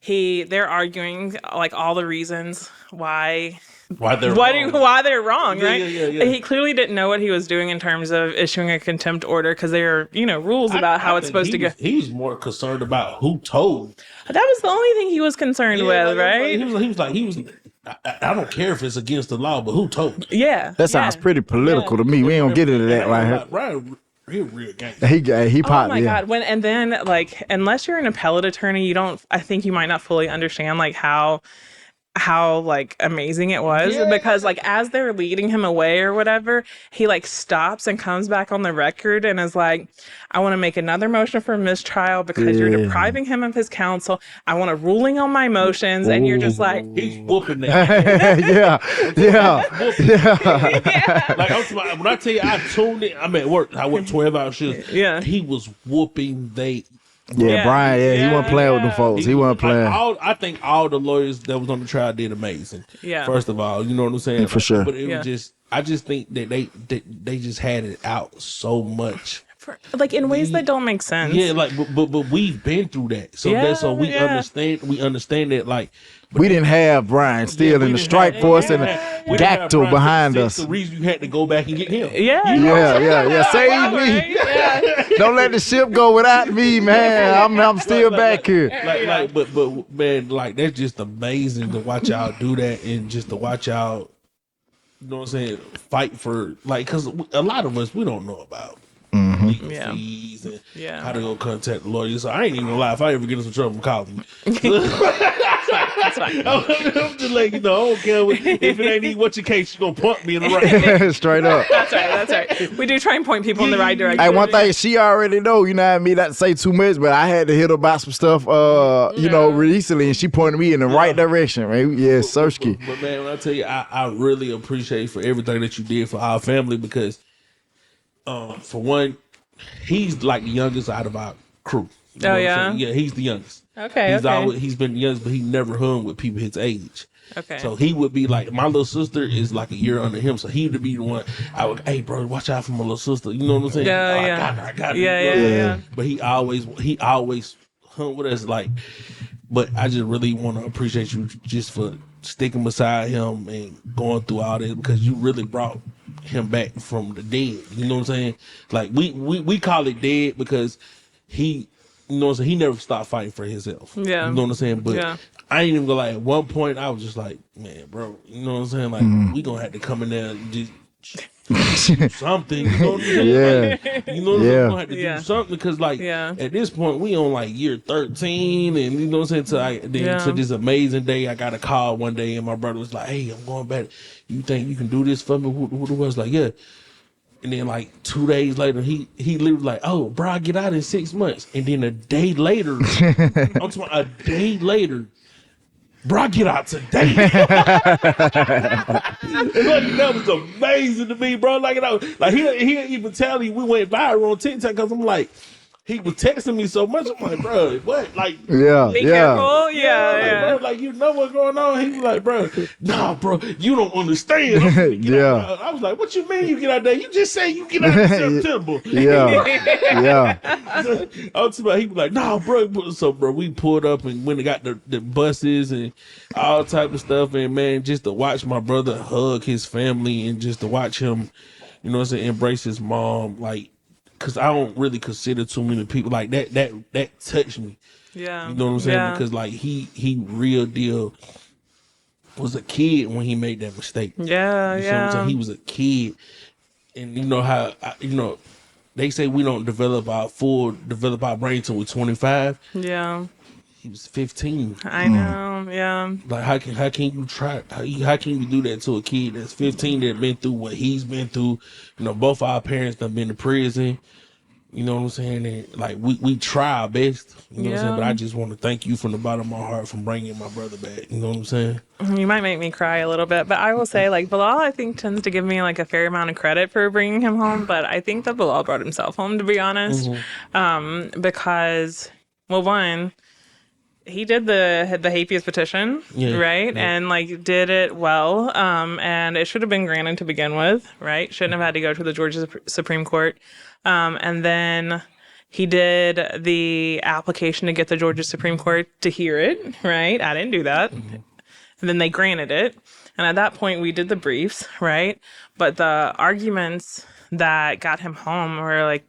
they're arguing like all the reasons why they're wrong, right? Yeah. He clearly didn't know what he was doing in terms of issuing a contempt order because there are, rules about how it's supposed to go. He was more concerned about who told. That was the only thing he was concerned with, right? He was. I don't care if it's against the law, but who told? Yeah, that sounds pretty political to me. We ain't gonna get into that right here. Brian, he real gangster. He popped. Oh my god! And then like, unless you're an appellate attorney, I think you might not fully understand like how like amazing it was because like as they're leading him away or whatever, he like stops and comes back on the record and is like, I want to make another motion for mistrial because you're depriving him of his counsel. I want a ruling on my motions. And you're just like, he's whooping that. yeah. Like when I tell you I tuned in, I'm at work. I worked 12-hour shifts. Yeah. He was whooping they. Brian, he wasn't playing with them folks. He wasn't playing. I think all the lawyers that was on the trial did amazing. Yeah. First of all, you know what I'm saying? For sure. But it was just, I just think that they just had it out so much. Like in ways that don't make sense. Yeah, like but we've been through that. So we understand that like we didn't have Brian Steele in the strike force and Gacto behind us. That's the reason you had to go back and get him. Yeah. Save me. Yeah. Don't let the ship go without me, man. I'm still back here. But man, like that's just amazing to watch y'all do that and just to watch y'all, you know what I'm saying, fight for like because a lot of us we don't know about. Legal fees and how to go contact the lawyer. So I ain't even gonna lie. If I ever get in some trouble, call me. That's fine. I'm just like, I don't care if it ain't even what your case, you gonna point me in the right. Straight up. That's right. We do try and point people in the right direction. Hey, one thing she already know, you know what I mean, not to say too much, but I had to hit her about some stuff, recently, and she pointed me in the right direction, man. Yeah, Sersky. But man, when I tell you, I really appreciate for everything that you did for our family because. For one, he's like the youngest out of our crew. You know what I'm saying? Yeah, he's the youngest. Okay. He's been the youngest, but he never hung with people his age. Okay. So he would be like, my little sister is like a year under him, so he would be the one. I would, hey bro, watch out for my little sister. You know what I'm saying? I got her. Yeah. But he always hung with us. Like, but I just really want to appreciate you just for sticking beside him and going through all this because you really brought him back from the dead. You know what I'm saying? Like we call it dead because he, you know what I'm saying, he never stopped fighting for himself. Yeah. You know what I'm saying? But I ain't even gonna lie, at one point I was just like, man, bro, you know what I'm saying? Like we gonna have to come in there and just do something. You know what I'm saying? Like, you know what I'm saying? We're gonna have to do something because like at this point we on like year 13 and you know what I'm saying? To this amazing day I got a call one day and my brother was like, hey, I'm going back. You think you can do this for me? Who was like, yeah. And then like 2 days later, he literally like, oh, bro, I get out in 6 months. And then a day later, bro, I get out today. Like, that was amazing to me, bro. Like, he'll even tell me we went viral on TikTok because I'm like, he was texting me so much. I'm like, bro, what? Like, be careful. Yeah. Bro, like, you know what's going on? He was like, bro, nah, bro, you don't understand. I was like, what you mean you get out there? You just say you get out in September. He was like, nah, bro. So, bro, we pulled up and went and got the buses and all type of stuff. And, man, just to watch my brother hug his family and just to watch him, you know what I'm saying, embrace his mom, like, because I don't really consider too many people like that touched me. Yeah. You know what I'm saying? Because like he real deal was a kid when he made that mistake. Yeah. You know what I'm saying? He was a kid. And you know how they say we don't develop our brain till we're 25. Yeah. he was 15. I know, yeah. Like how can you try? How can you do that to a kid that's 15 that been through what he's been through? You know, both our parents done been to prison. You know what I'm saying? And like we try our best. You know what I'm saying? But I just want to thank you from the bottom of my heart for bringing my brother back. You know what I'm saying? You might make me cry a little bit, but I will say, like, Bilal, I think, tends to give me, like, a fair amount of credit for bringing him home, but I think that Bilal brought himself home, to be honest, because, well, one, he did the habeas petition, right? Yeah. And, like, did it well, and it should have been granted to begin with, right? Shouldn't have had to go to the Georgia Supreme Court, and then he did the application to get the Georgia Supreme Court to hear it, right? I didn't do that. And then they granted it. And at that point, we did the briefs, right? But the arguments that got him home were like,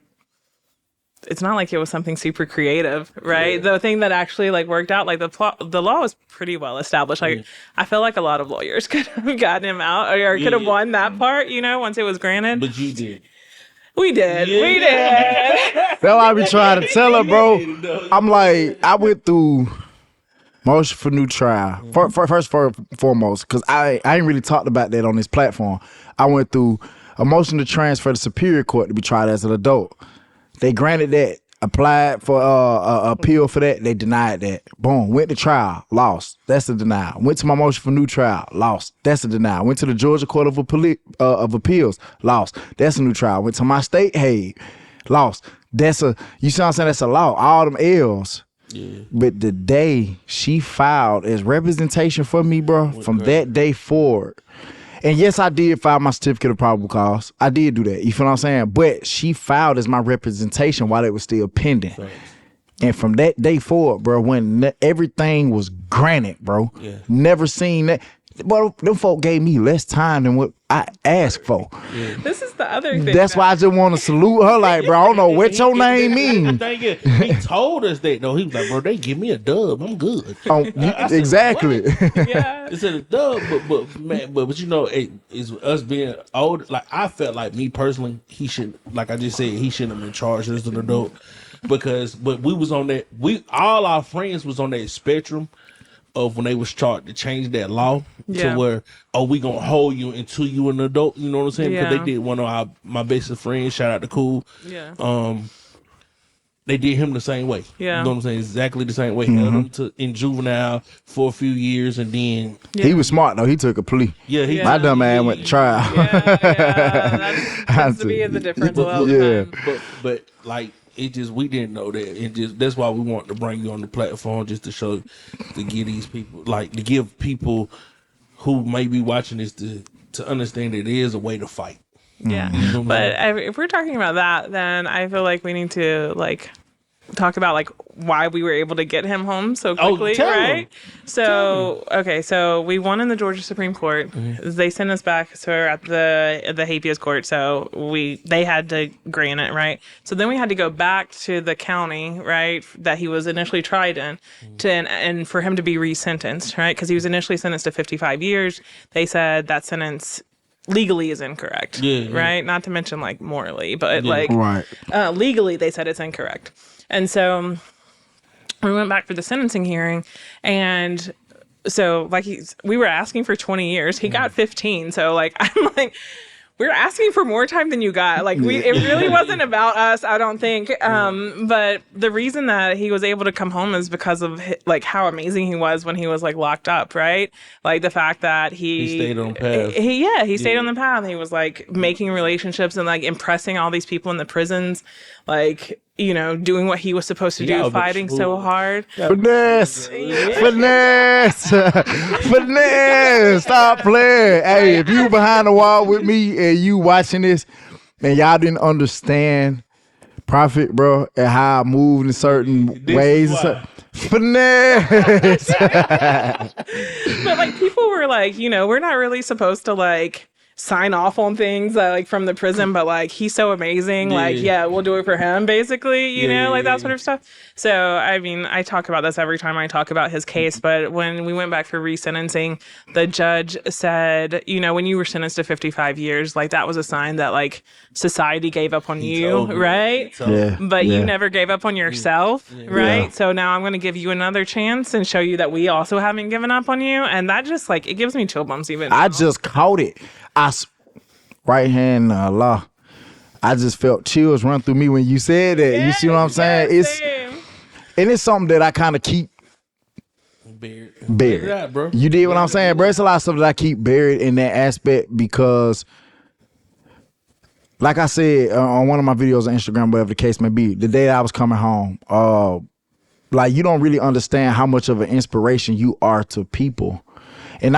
it's not like it was something super creative, right? Yeah. The thing that actually like worked out, like the law was pretty well established. Like I feel like a lot of lawyers could have gotten him out or could have won that part, you know, once it was granted. But you did. We did. We did. That's why I be trying to tell her, bro. I'm like, I went through motion for new trial. First foremost, because I ain't really talked about that on this platform. I went through a motion to transfer to Superior Court to be tried as an adult. They granted that. Applied for appeal for that. They denied that. Boom. Went to trial. Lost. That's a denial. Went to my motion for new trial. Lost. That's a denial. Went to the Georgia Court of Appeals. Lost. That's a new trial. Went to my state Hague. Lost. That's a, you see what I'm saying? That's a law. All them L's. Yeah. But the day she filed as representation for me, bro, from that day forward. And yes, I did file my certificate of probable cause. I did do that. You feel what I'm saying? But she filed as my representation while it was still pending. Right. And from that day forward, bro, when everything was granted, bro, never seen that. But them folk gave me less time than what I asked for. Yeah. This is the other thing. That's why I just want to salute her. Like, bro, I don't know what your name means. He told us that, though. He was like, bro, they give me a dub. I'm good. Exactly. Yeah. He said a dub, but you know, it's us being old. Like, I felt like me personally, he should, like I just said, he shouldn't have been charged as an adult. But we was on that, all our friends was on that spectrum of when they was charged to change that law to where, we gonna hold you until you an adult, you know what I'm saying? Because they did one of my best friends, shout out to Cool. Yeah. They did him the same way. Yeah. You know what I'm saying? Exactly the same way. Held him in juvenile for a few years and then he was smart though. He took a plea. Yeah, my dumb man went to trial. That tends to be the difference a lot of the time. But like, it just, we didn't know that. It just, that's why we want to bring you on the platform, just to show, to give these people, like, to give people who may be watching this to understand that it is a way to fight. Yeah. You know, but if we're talking about that, then I feel like we need to like talk about like why we were able to get him home so quickly, right? So, okay, so we won in the Georgia Supreme Court. They sent us back, so we're at the habeas court, so they had to grant it, right? So then we had to go back to the county, right, that he was initially tried in, and for him to be resentenced, right? Because he was initially sentenced to 55 years. They said that sentence legally is incorrect, right? Not to mention like morally, but legally they said it's incorrect. And so we went back for the sentencing hearing, and so like we were asking for 20 years. He got 15. So like I'm like, we're asking for more time than you got. Like it really wasn't about us, I don't think. But the reason that he was able to come home is because of like how amazing he was when he was like locked up, right? Like the fact that he stayed on the path. He stayed on the path. He was like making relationships and like impressing all these people in the prisons, like, you know, doing what he was supposed to do, fighting so hard. Finesse! Finesse! Finesse! Stop playing. Hey, if you behind the wall with me and you watching this and y'all didn't understand Prophet, bro, and how I moved in certain ways. Finesse! But like people were like, you know, we're not really supposed to like sign off on things like from the prison, but like he's so amazing. Like, yeah, we'll do it for him, basically, you know, like that sort of stuff. So, I mean, I talk about this every time I talk about his case, but when we went back for resentencing, the judge said, you know, when you were sentenced to 55 years, like that was a sign that like society gave up on you, right? But you never gave up on yourself, right? Yeah. So now I'm going to give you another chance and show you that we also haven't given up on you. And that just like, it gives me chill bumps even now. I just caught it. Right hand law. I just felt chills run through me when you said that. You see what I'm saying? And it's something that I kind of keep buried. Out, bro. You did what I'm saying, bro. It's a lot of stuff that I keep buried in that aspect because, like I said on one of my videos on Instagram, whatever the case may be, the day I was coming home, like you don't really understand how much of an inspiration you are to people, and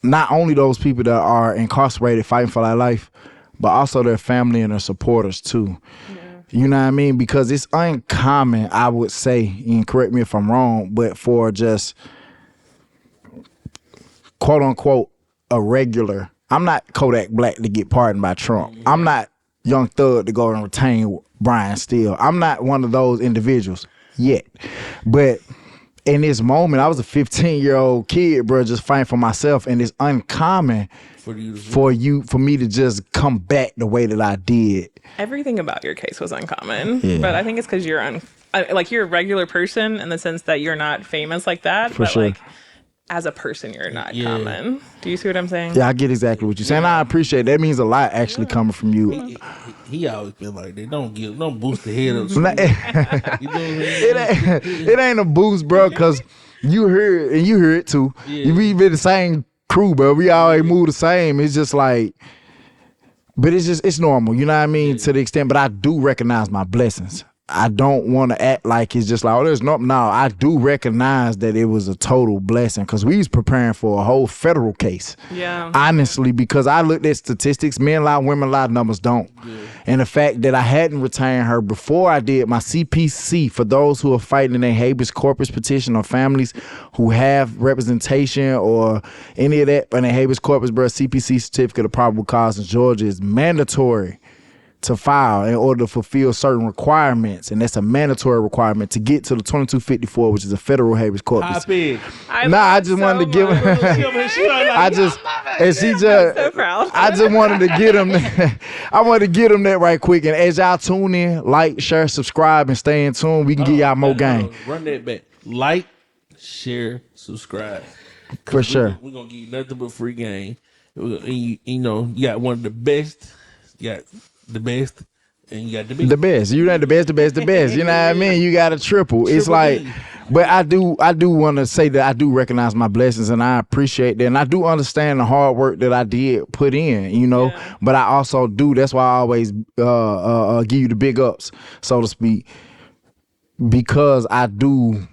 not only those people that are incarcerated fighting for their life, but also their family and their supporters too. Yeah. You know what I mean? Because it's uncommon, I would say, and correct me if I'm wrong, but for just quote unquote a regular, I'm not Kodak Black to get pardoned by Trump. Yeah. I'm not Young Thug to go and retain Brian Steele. I'm not one of those individuals yet. But in this moment, I was a 15-year-old kid, bro, just fighting for myself, and it's uncommon for me to just come back the way that I did. Everything about your case was uncommon, but I think it's because you're you're a regular person in the sense that you're not famous like that, but sure. Like as a person, you're not common. Do you see what I'm saying? Yeah, I get exactly what you're saying. I appreciate it. That means a lot actually coming from you. He always been like that. Don't boost the head up. You know what I mean? It ain't a boost, bro, because you hear it and you hear it too. Yeah. We be the same crew, bro. We always move the same. It's just like, but it's normal. You know what I mean? To the extent, but I do recognize my blessings. I don't want to act like it's just like, oh, there's no. I do recognize that it was a total blessing because we was preparing for a whole federal case. Yeah. Honestly, because I looked at statistics, men lie, women lie, numbers don't. Yeah. And the fact that I hadn't retained her before I did my CPC, for those who are fighting in a habeas corpus petition or families who have representation or any of that in a habeas corpus, bro, CPC, certificate of probable cause in Georgia, is mandatory to file in order to fulfill certain requirements, and that's a mandatory requirement to get to the 2254, which is a federal habeas corpus. I just wanted to give him. I just wanted to get him. I wanted to get him that right quick. And as y'all tune in, like, share, subscribe, and stay in tune, we can get y'all more game. Run that back. Like, share, subscribe. For sure. We're gonna give you nothing but free game. You know, you got one of the best. You got the best, and you got the best. You got the best. You know what I mean? You got a triple. It's like, but I do want to say that I do recognize my blessings, and I appreciate that, and I do understand the hard work that I did put in. You know, but I also do. That's why I always give you the big ups, so to speak, because I do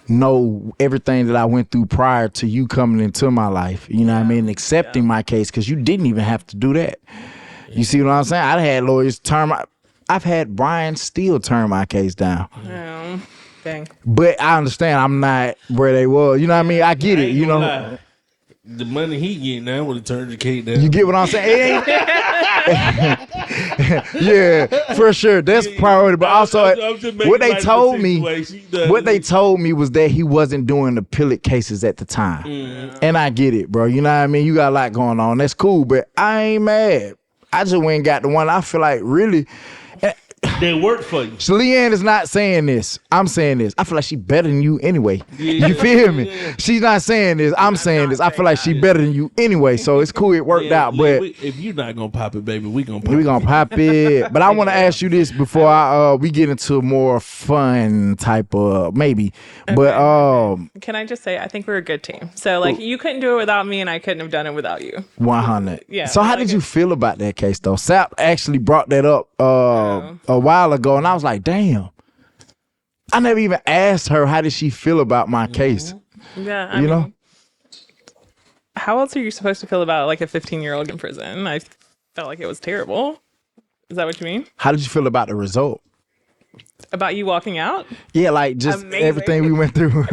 know everything that I went through prior to you coming into my life. You know what I mean? Accepting my case, because you didn't even have to do that. You see what I'm saying? I had lawyers I've had Brian Steele turn my case down. Oh, dang. But I understand I'm not where they were. You know what I mean? I get it, you know. Lie. The money he getting now would have turned the case down. You get what I'm saying? Yeah, for sure. That's priority. But also, what they told me was that he wasn't doing appellate cases at the time. And I get it, bro. You know what I mean? You got a lot going on. That's cool, but I ain't mad. I just went and got the one I feel like really. They work for you. Leanne is not saying this. I'm saying this. I feel like she better than you anyway. You feel me? She's not saying this. I'm saying this. I feel like she better than you anyway. So it's cool. It worked out. But if you're not gonna pop it, baby, we gonna pop it. But I want to ask you this before we get into a more fun type of maybe. Okay. But can I just say I think we're a good team. So like you couldn't do it without me, and I couldn't have done it without you. 100. Yeah. So how did you feel about that case though? Sap actually brought that up a while ago, and I was like, damn, I never even asked her how did she feel about my case. Yeah, I mean, how else are you supposed to feel about like a 15-year-old in prison? I felt like it was terrible. Is that what you mean? How did you feel about the result? About you walking out? Yeah, like just amazing. Everything we went through.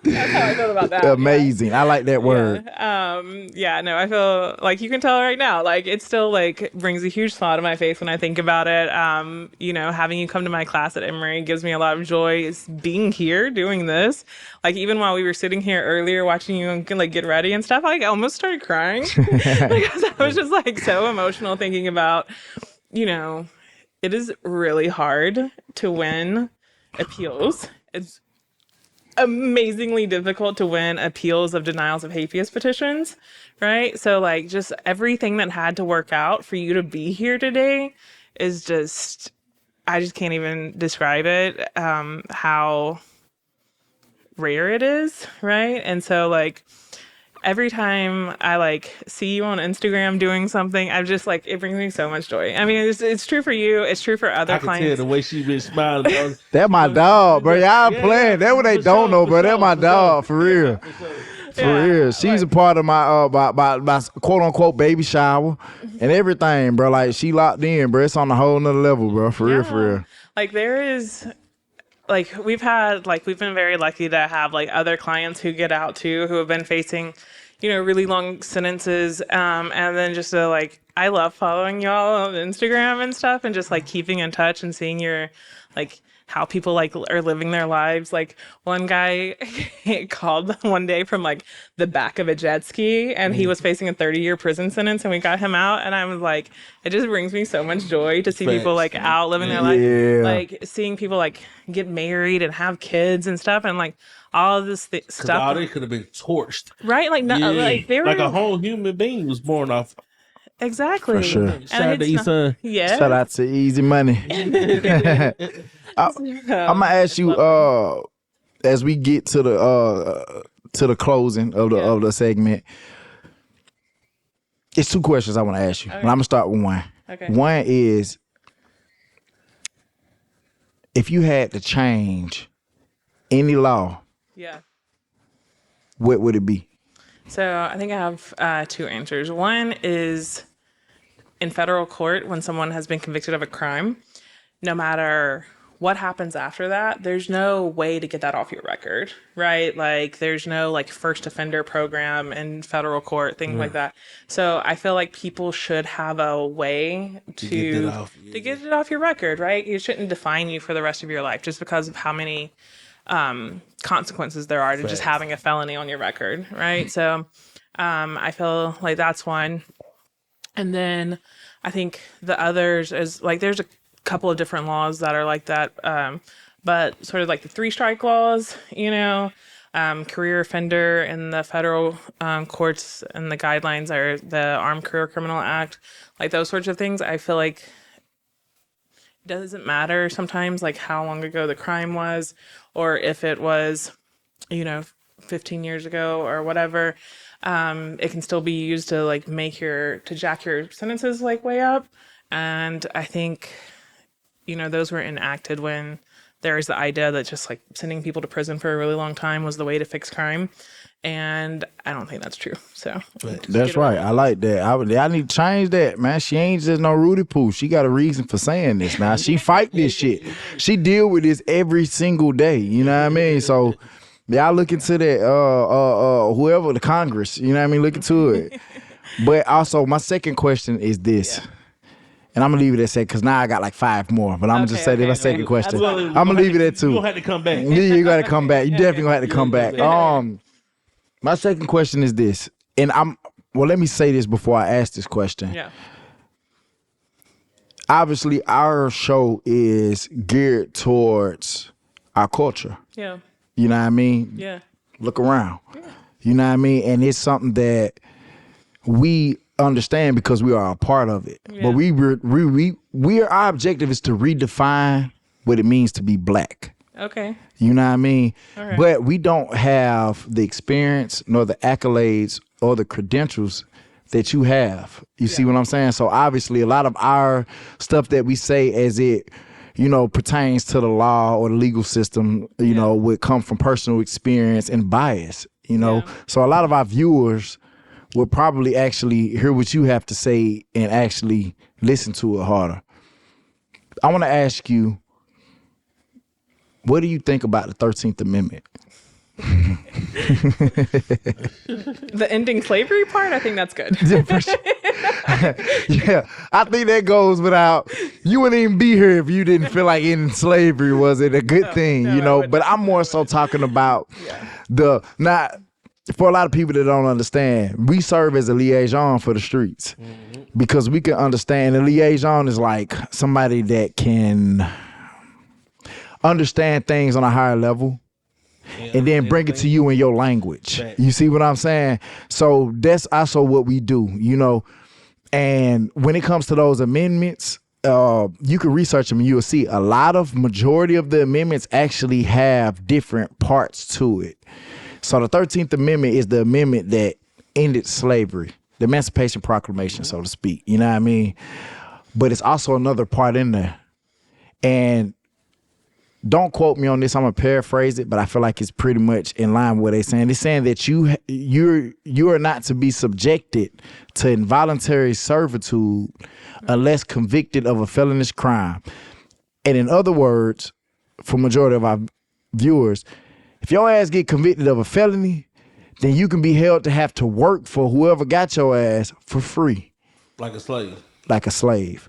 That's how I feel about that. Amazing. I like that word. No, I feel like you can tell right now, like it still like brings a huge smile to my face when I think about it. Having you come to my class at Emory gives me a lot of joy. Is being here doing this. Like even while we were sitting here earlier watching you like get ready and stuff, I almost started crying because I was just like so emotional thinking about, it is really hard to win appeals. It's amazingly difficult to win appeals of denials of habeas petitions, right? So like just everything that had to work out for you to be here today is just, I just can't even describe it, how rare it is, right? And so like every time I like see you on Instagram doing something, I'm just like, it brings me so much joy. I mean, it's true for you. It's true for other clients. I can tell the way she been smiling. That my dog, bro. Y'all playing. That what they don't know, bro. That my dog, for real. For real. She's a part of my my quote unquote baby shower and everything, bro. Like she locked in, bro. It's on a whole nother level, bro. For real. Like there is, like we've been very lucky to have like other clients who get out too, who have been facing, really long sentences. And then just I love following y'all on Instagram and stuff and just like keeping in touch and seeing your like how people like are living their lives. Like one guy called one day from like the back of a jet ski and he was facing a 30-year prison sentence and we got him out. And I was like, it just brings me so much joy to see people like out living their life. Like seeing people like get married and have kids and stuff and like all of this stuff. All they could have been torched. Right? Like, like they were like a whole human being was born off. Exactly. For sure. Shout out to E-Son. Yeah. Shout out to Easy Money. I'm gonna ask you as we get to the closing of the segment. It's two questions I want to ask you. Okay. And I'm gonna start with one. Okay. One is if you had to change any law, what would it be? So I think I have two answers. One is in federal court when someone has been convicted of a crime, no matter what happens after that, there's no way to get that off your record, right? Like there's no like first offender program in federal court, things like that. So I feel like people should have a way to get it off your record, right? It shouldn't define you for the rest of your life just because of how many consequences there are to just having a felony on your record, right? So I feel like that's one. And then I think the others is like there's a couple of different laws that are like that, but sort of like the 3-strike laws, career offender in the federal courts and the guidelines are the Armed Career Criminal Act, like those sorts of things. I feel like it doesn't matter sometimes like how long ago the crime was or if it was, 15 years ago or whatever. It can still be used to like to jack your sentences like way up. And I think, those were enacted when there was the idea that just like sending people to prison for a really long time was the way to fix crime. And I don't think that's true. So that's right. I like that. I need to change that, man. She ain't just no Rudy Poo. She got a reason for saying this. Now she fight this shit. She deal with this every single day. You know what I mean? So y'all look into that. Whoever the Congress. You know what I mean? Look into it. But also, my second question is this. Yeah. And I'm going to leave it at second because now I got like 5 more. But I'm going to just say that's my second question. I'm going to leave it at 2. You don't have to come back. Yeah, you got to come back. You definitely going to have to come back. My second question is this. And let me say this before I ask this question. Yeah. Obviously, our show is geared towards our culture. Yeah. You know what I mean? Yeah. Look around. Yeah. You know what I mean? And it's something that we understand because we are a part of it. Yeah. But our objective is to redefine what it means to be black. Okay. You know what I mean? Right. But we don't have the experience nor the accolades or the credentials that you have. You see what I'm saying? So obviously a lot of our stuff that we say as it, pertains to the law or the legal system, would come from personal experience and bias, So a lot of our viewers will probably actually hear what you have to say and actually listen to it harder. I want to ask you, what do you think about the 13th Amendment? The ending slavery part, I think that's good. Yeah, I think that goes without. You wouldn't even be here if you didn't feel like ending slavery was it a good thing, no, you I know. wouldn't. But I'm more so talking about not for a lot of people that don't understand. We serve as a liaison for the streets because we can understand. A liaison is like somebody that can understand things on a higher level. And then bring it to you in your language. Right. You see what I'm saying? So that's also what we do, you know. And when it comes to those amendments, you can research them and you'll see a lot of majority of the amendments actually have different parts to it. So the 13th Amendment is the amendment that ended slavery, the Emancipation Proclamation, so to speak. You know what I mean? But it's also another part in there. And don't quote me on this. I'm gonna paraphrase it, but I feel like it's pretty much in line with what they're saying. They're saying that you are not to be subjected to involuntary servitude unless convicted of a felonious crime. And in other words, for majority of our viewers, if your ass get convicted of a felony, then you can be held to have to work for whoever got your ass for free, Like a slave. like a slave.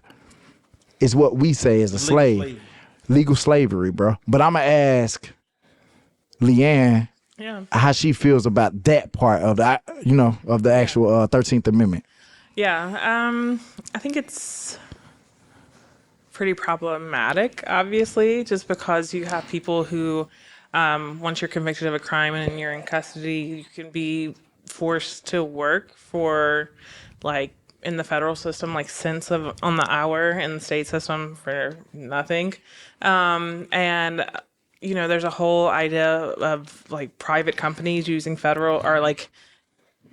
It's what we say as a slave. slavery. Legal slavery, bro. But I'm going to ask Leanne how she feels about that part of the, of the actual 13th Amendment. Yeah, I think it's pretty problematic, obviously, just because you have people who, once you're convicted of a crime and you're in custody, you can be forced to work for, like, in the federal system, like cents on the hour, in the state system for nothing. And, there's a whole idea of like private companies using federal or like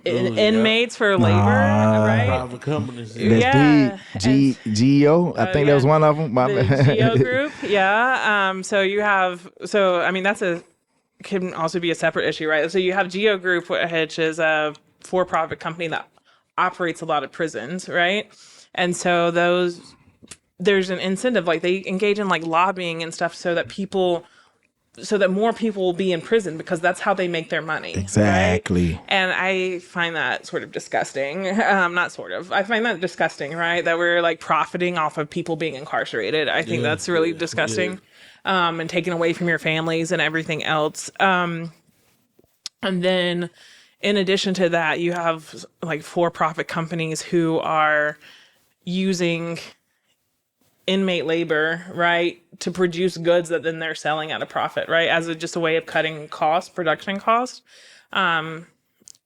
inmates for labor, right? Private companies. That's Yeah, GEO. I think that was one of them. The GEO group, yeah. That's can also be a separate issue, right? So you have GEO Group, which is a for-profit company that operates a lot of prisons, right? And so there's an incentive, like they engage in like lobbying and stuff so that more people will be in prison because that's how they make their money. Exactly. Right? And I find that sort of disgusting. I find that disgusting, right? That we're like profiting off of people being incarcerated. I think that's really disgusting. And taken away from your families and everything else. And then in addition to that, you have like for-profit companies who are using inmate labor, right, to produce goods that then they're selling at a profit, right, as just a way of cutting production cost. I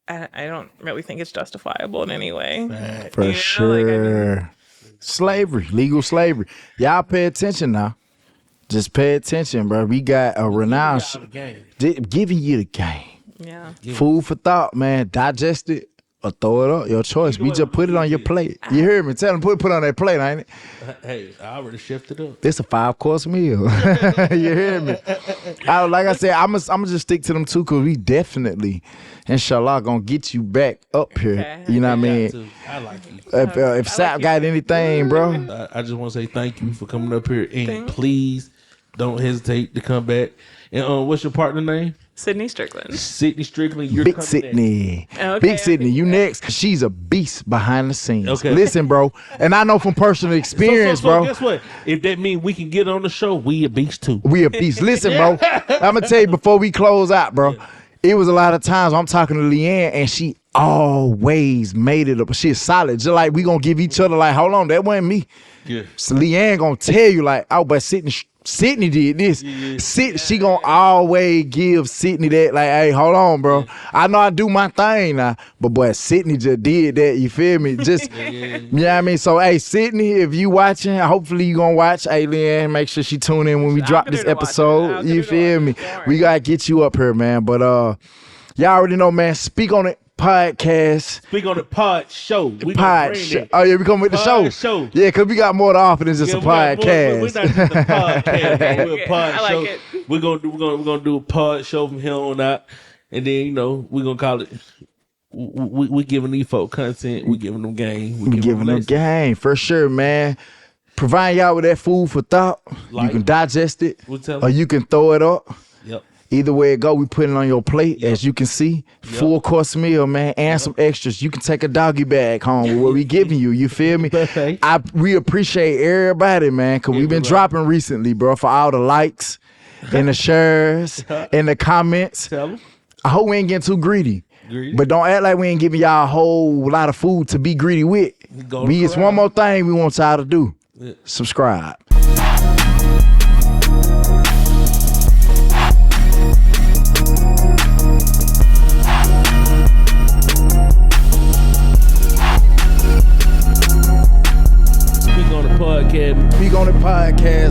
don't really think it's justifiable in any way. For sure. Slavery, legal slavery. Y'all pay attention now. Just pay attention, bro. We got a renowned giving you the game. Yeah. Food for thought, man. Digest it or throw it up. Your choice. We just put it on your plate. You hear me? Tell them put on that plate, ain't it? Hey, I already shifted up. It's a 5-course meal. You hear me? Like I said, I'm gonna just stick to them two because we definitely, inshallah, gonna get you back up here. Okay. You know what I mean? I like you. If Sap got anything, bro. I just want to say thank you for coming up here, and please don't hesitate to come back. And what's your partner name? Sydney Strickland. Sydney Strickland. You're Big coming Sydney. Okay, Big Sydney, you next. She's a beast behind the scenes. Okay. Listen, bro. And I know from personal experience, so bro. guess what? If that means we can get on the show, we a beast too. We a beast. Listen, bro. I'm going to tell you before we close out, bro. It was a lot of times I'm talking to Leanne and she always made it up. She's solid. Just like we going to give each other like, hold on, that wasn't me. Yeah. So Leanne going to tell you like, oh, but Sydney did this. She gonna always give Sydney that, like, hey, hold on, bro. I know I do my thing now, but boy, Sydney just did that. You feel me? Just, you know what I mean? So, hey, Sydney, if you watching, hopefully you gonna watch. Hey, Leanne, make sure she tune in when we drop this episode. You feel me? We gotta get you up here, man. But y'all already know, man. Speak on It podcast. Speak on the pod show. Pod show. Oh yeah, we come with the show. Yeah, cause we got more to offer than just a podcast. We're not just a podcast. We're a pod I show. like it. We're gonna do a pod show from here on out, and then we're gonna call it. We giving these folk content. We giving them game. We giving them game for sure, man. Providing y'all with that food for thought. You can digest it, or you can throw it up. Yep. Either way it go, we put it on your plate, as you can see. Full course meal, man, and some extras. You can take a doggy bag home with what we giving you. You feel me? We appreciate everybody, man, because we've been dropping recently, bro, for all the likes and the shares and the comments. Tell 'em. I hope we ain't getting too greedy. But don't act like we ain't giving y'all a whole lot of food to be greedy with. It's one more thing we want y'all to do. Subscribe. Speak on the podcast. Speak on the podcast.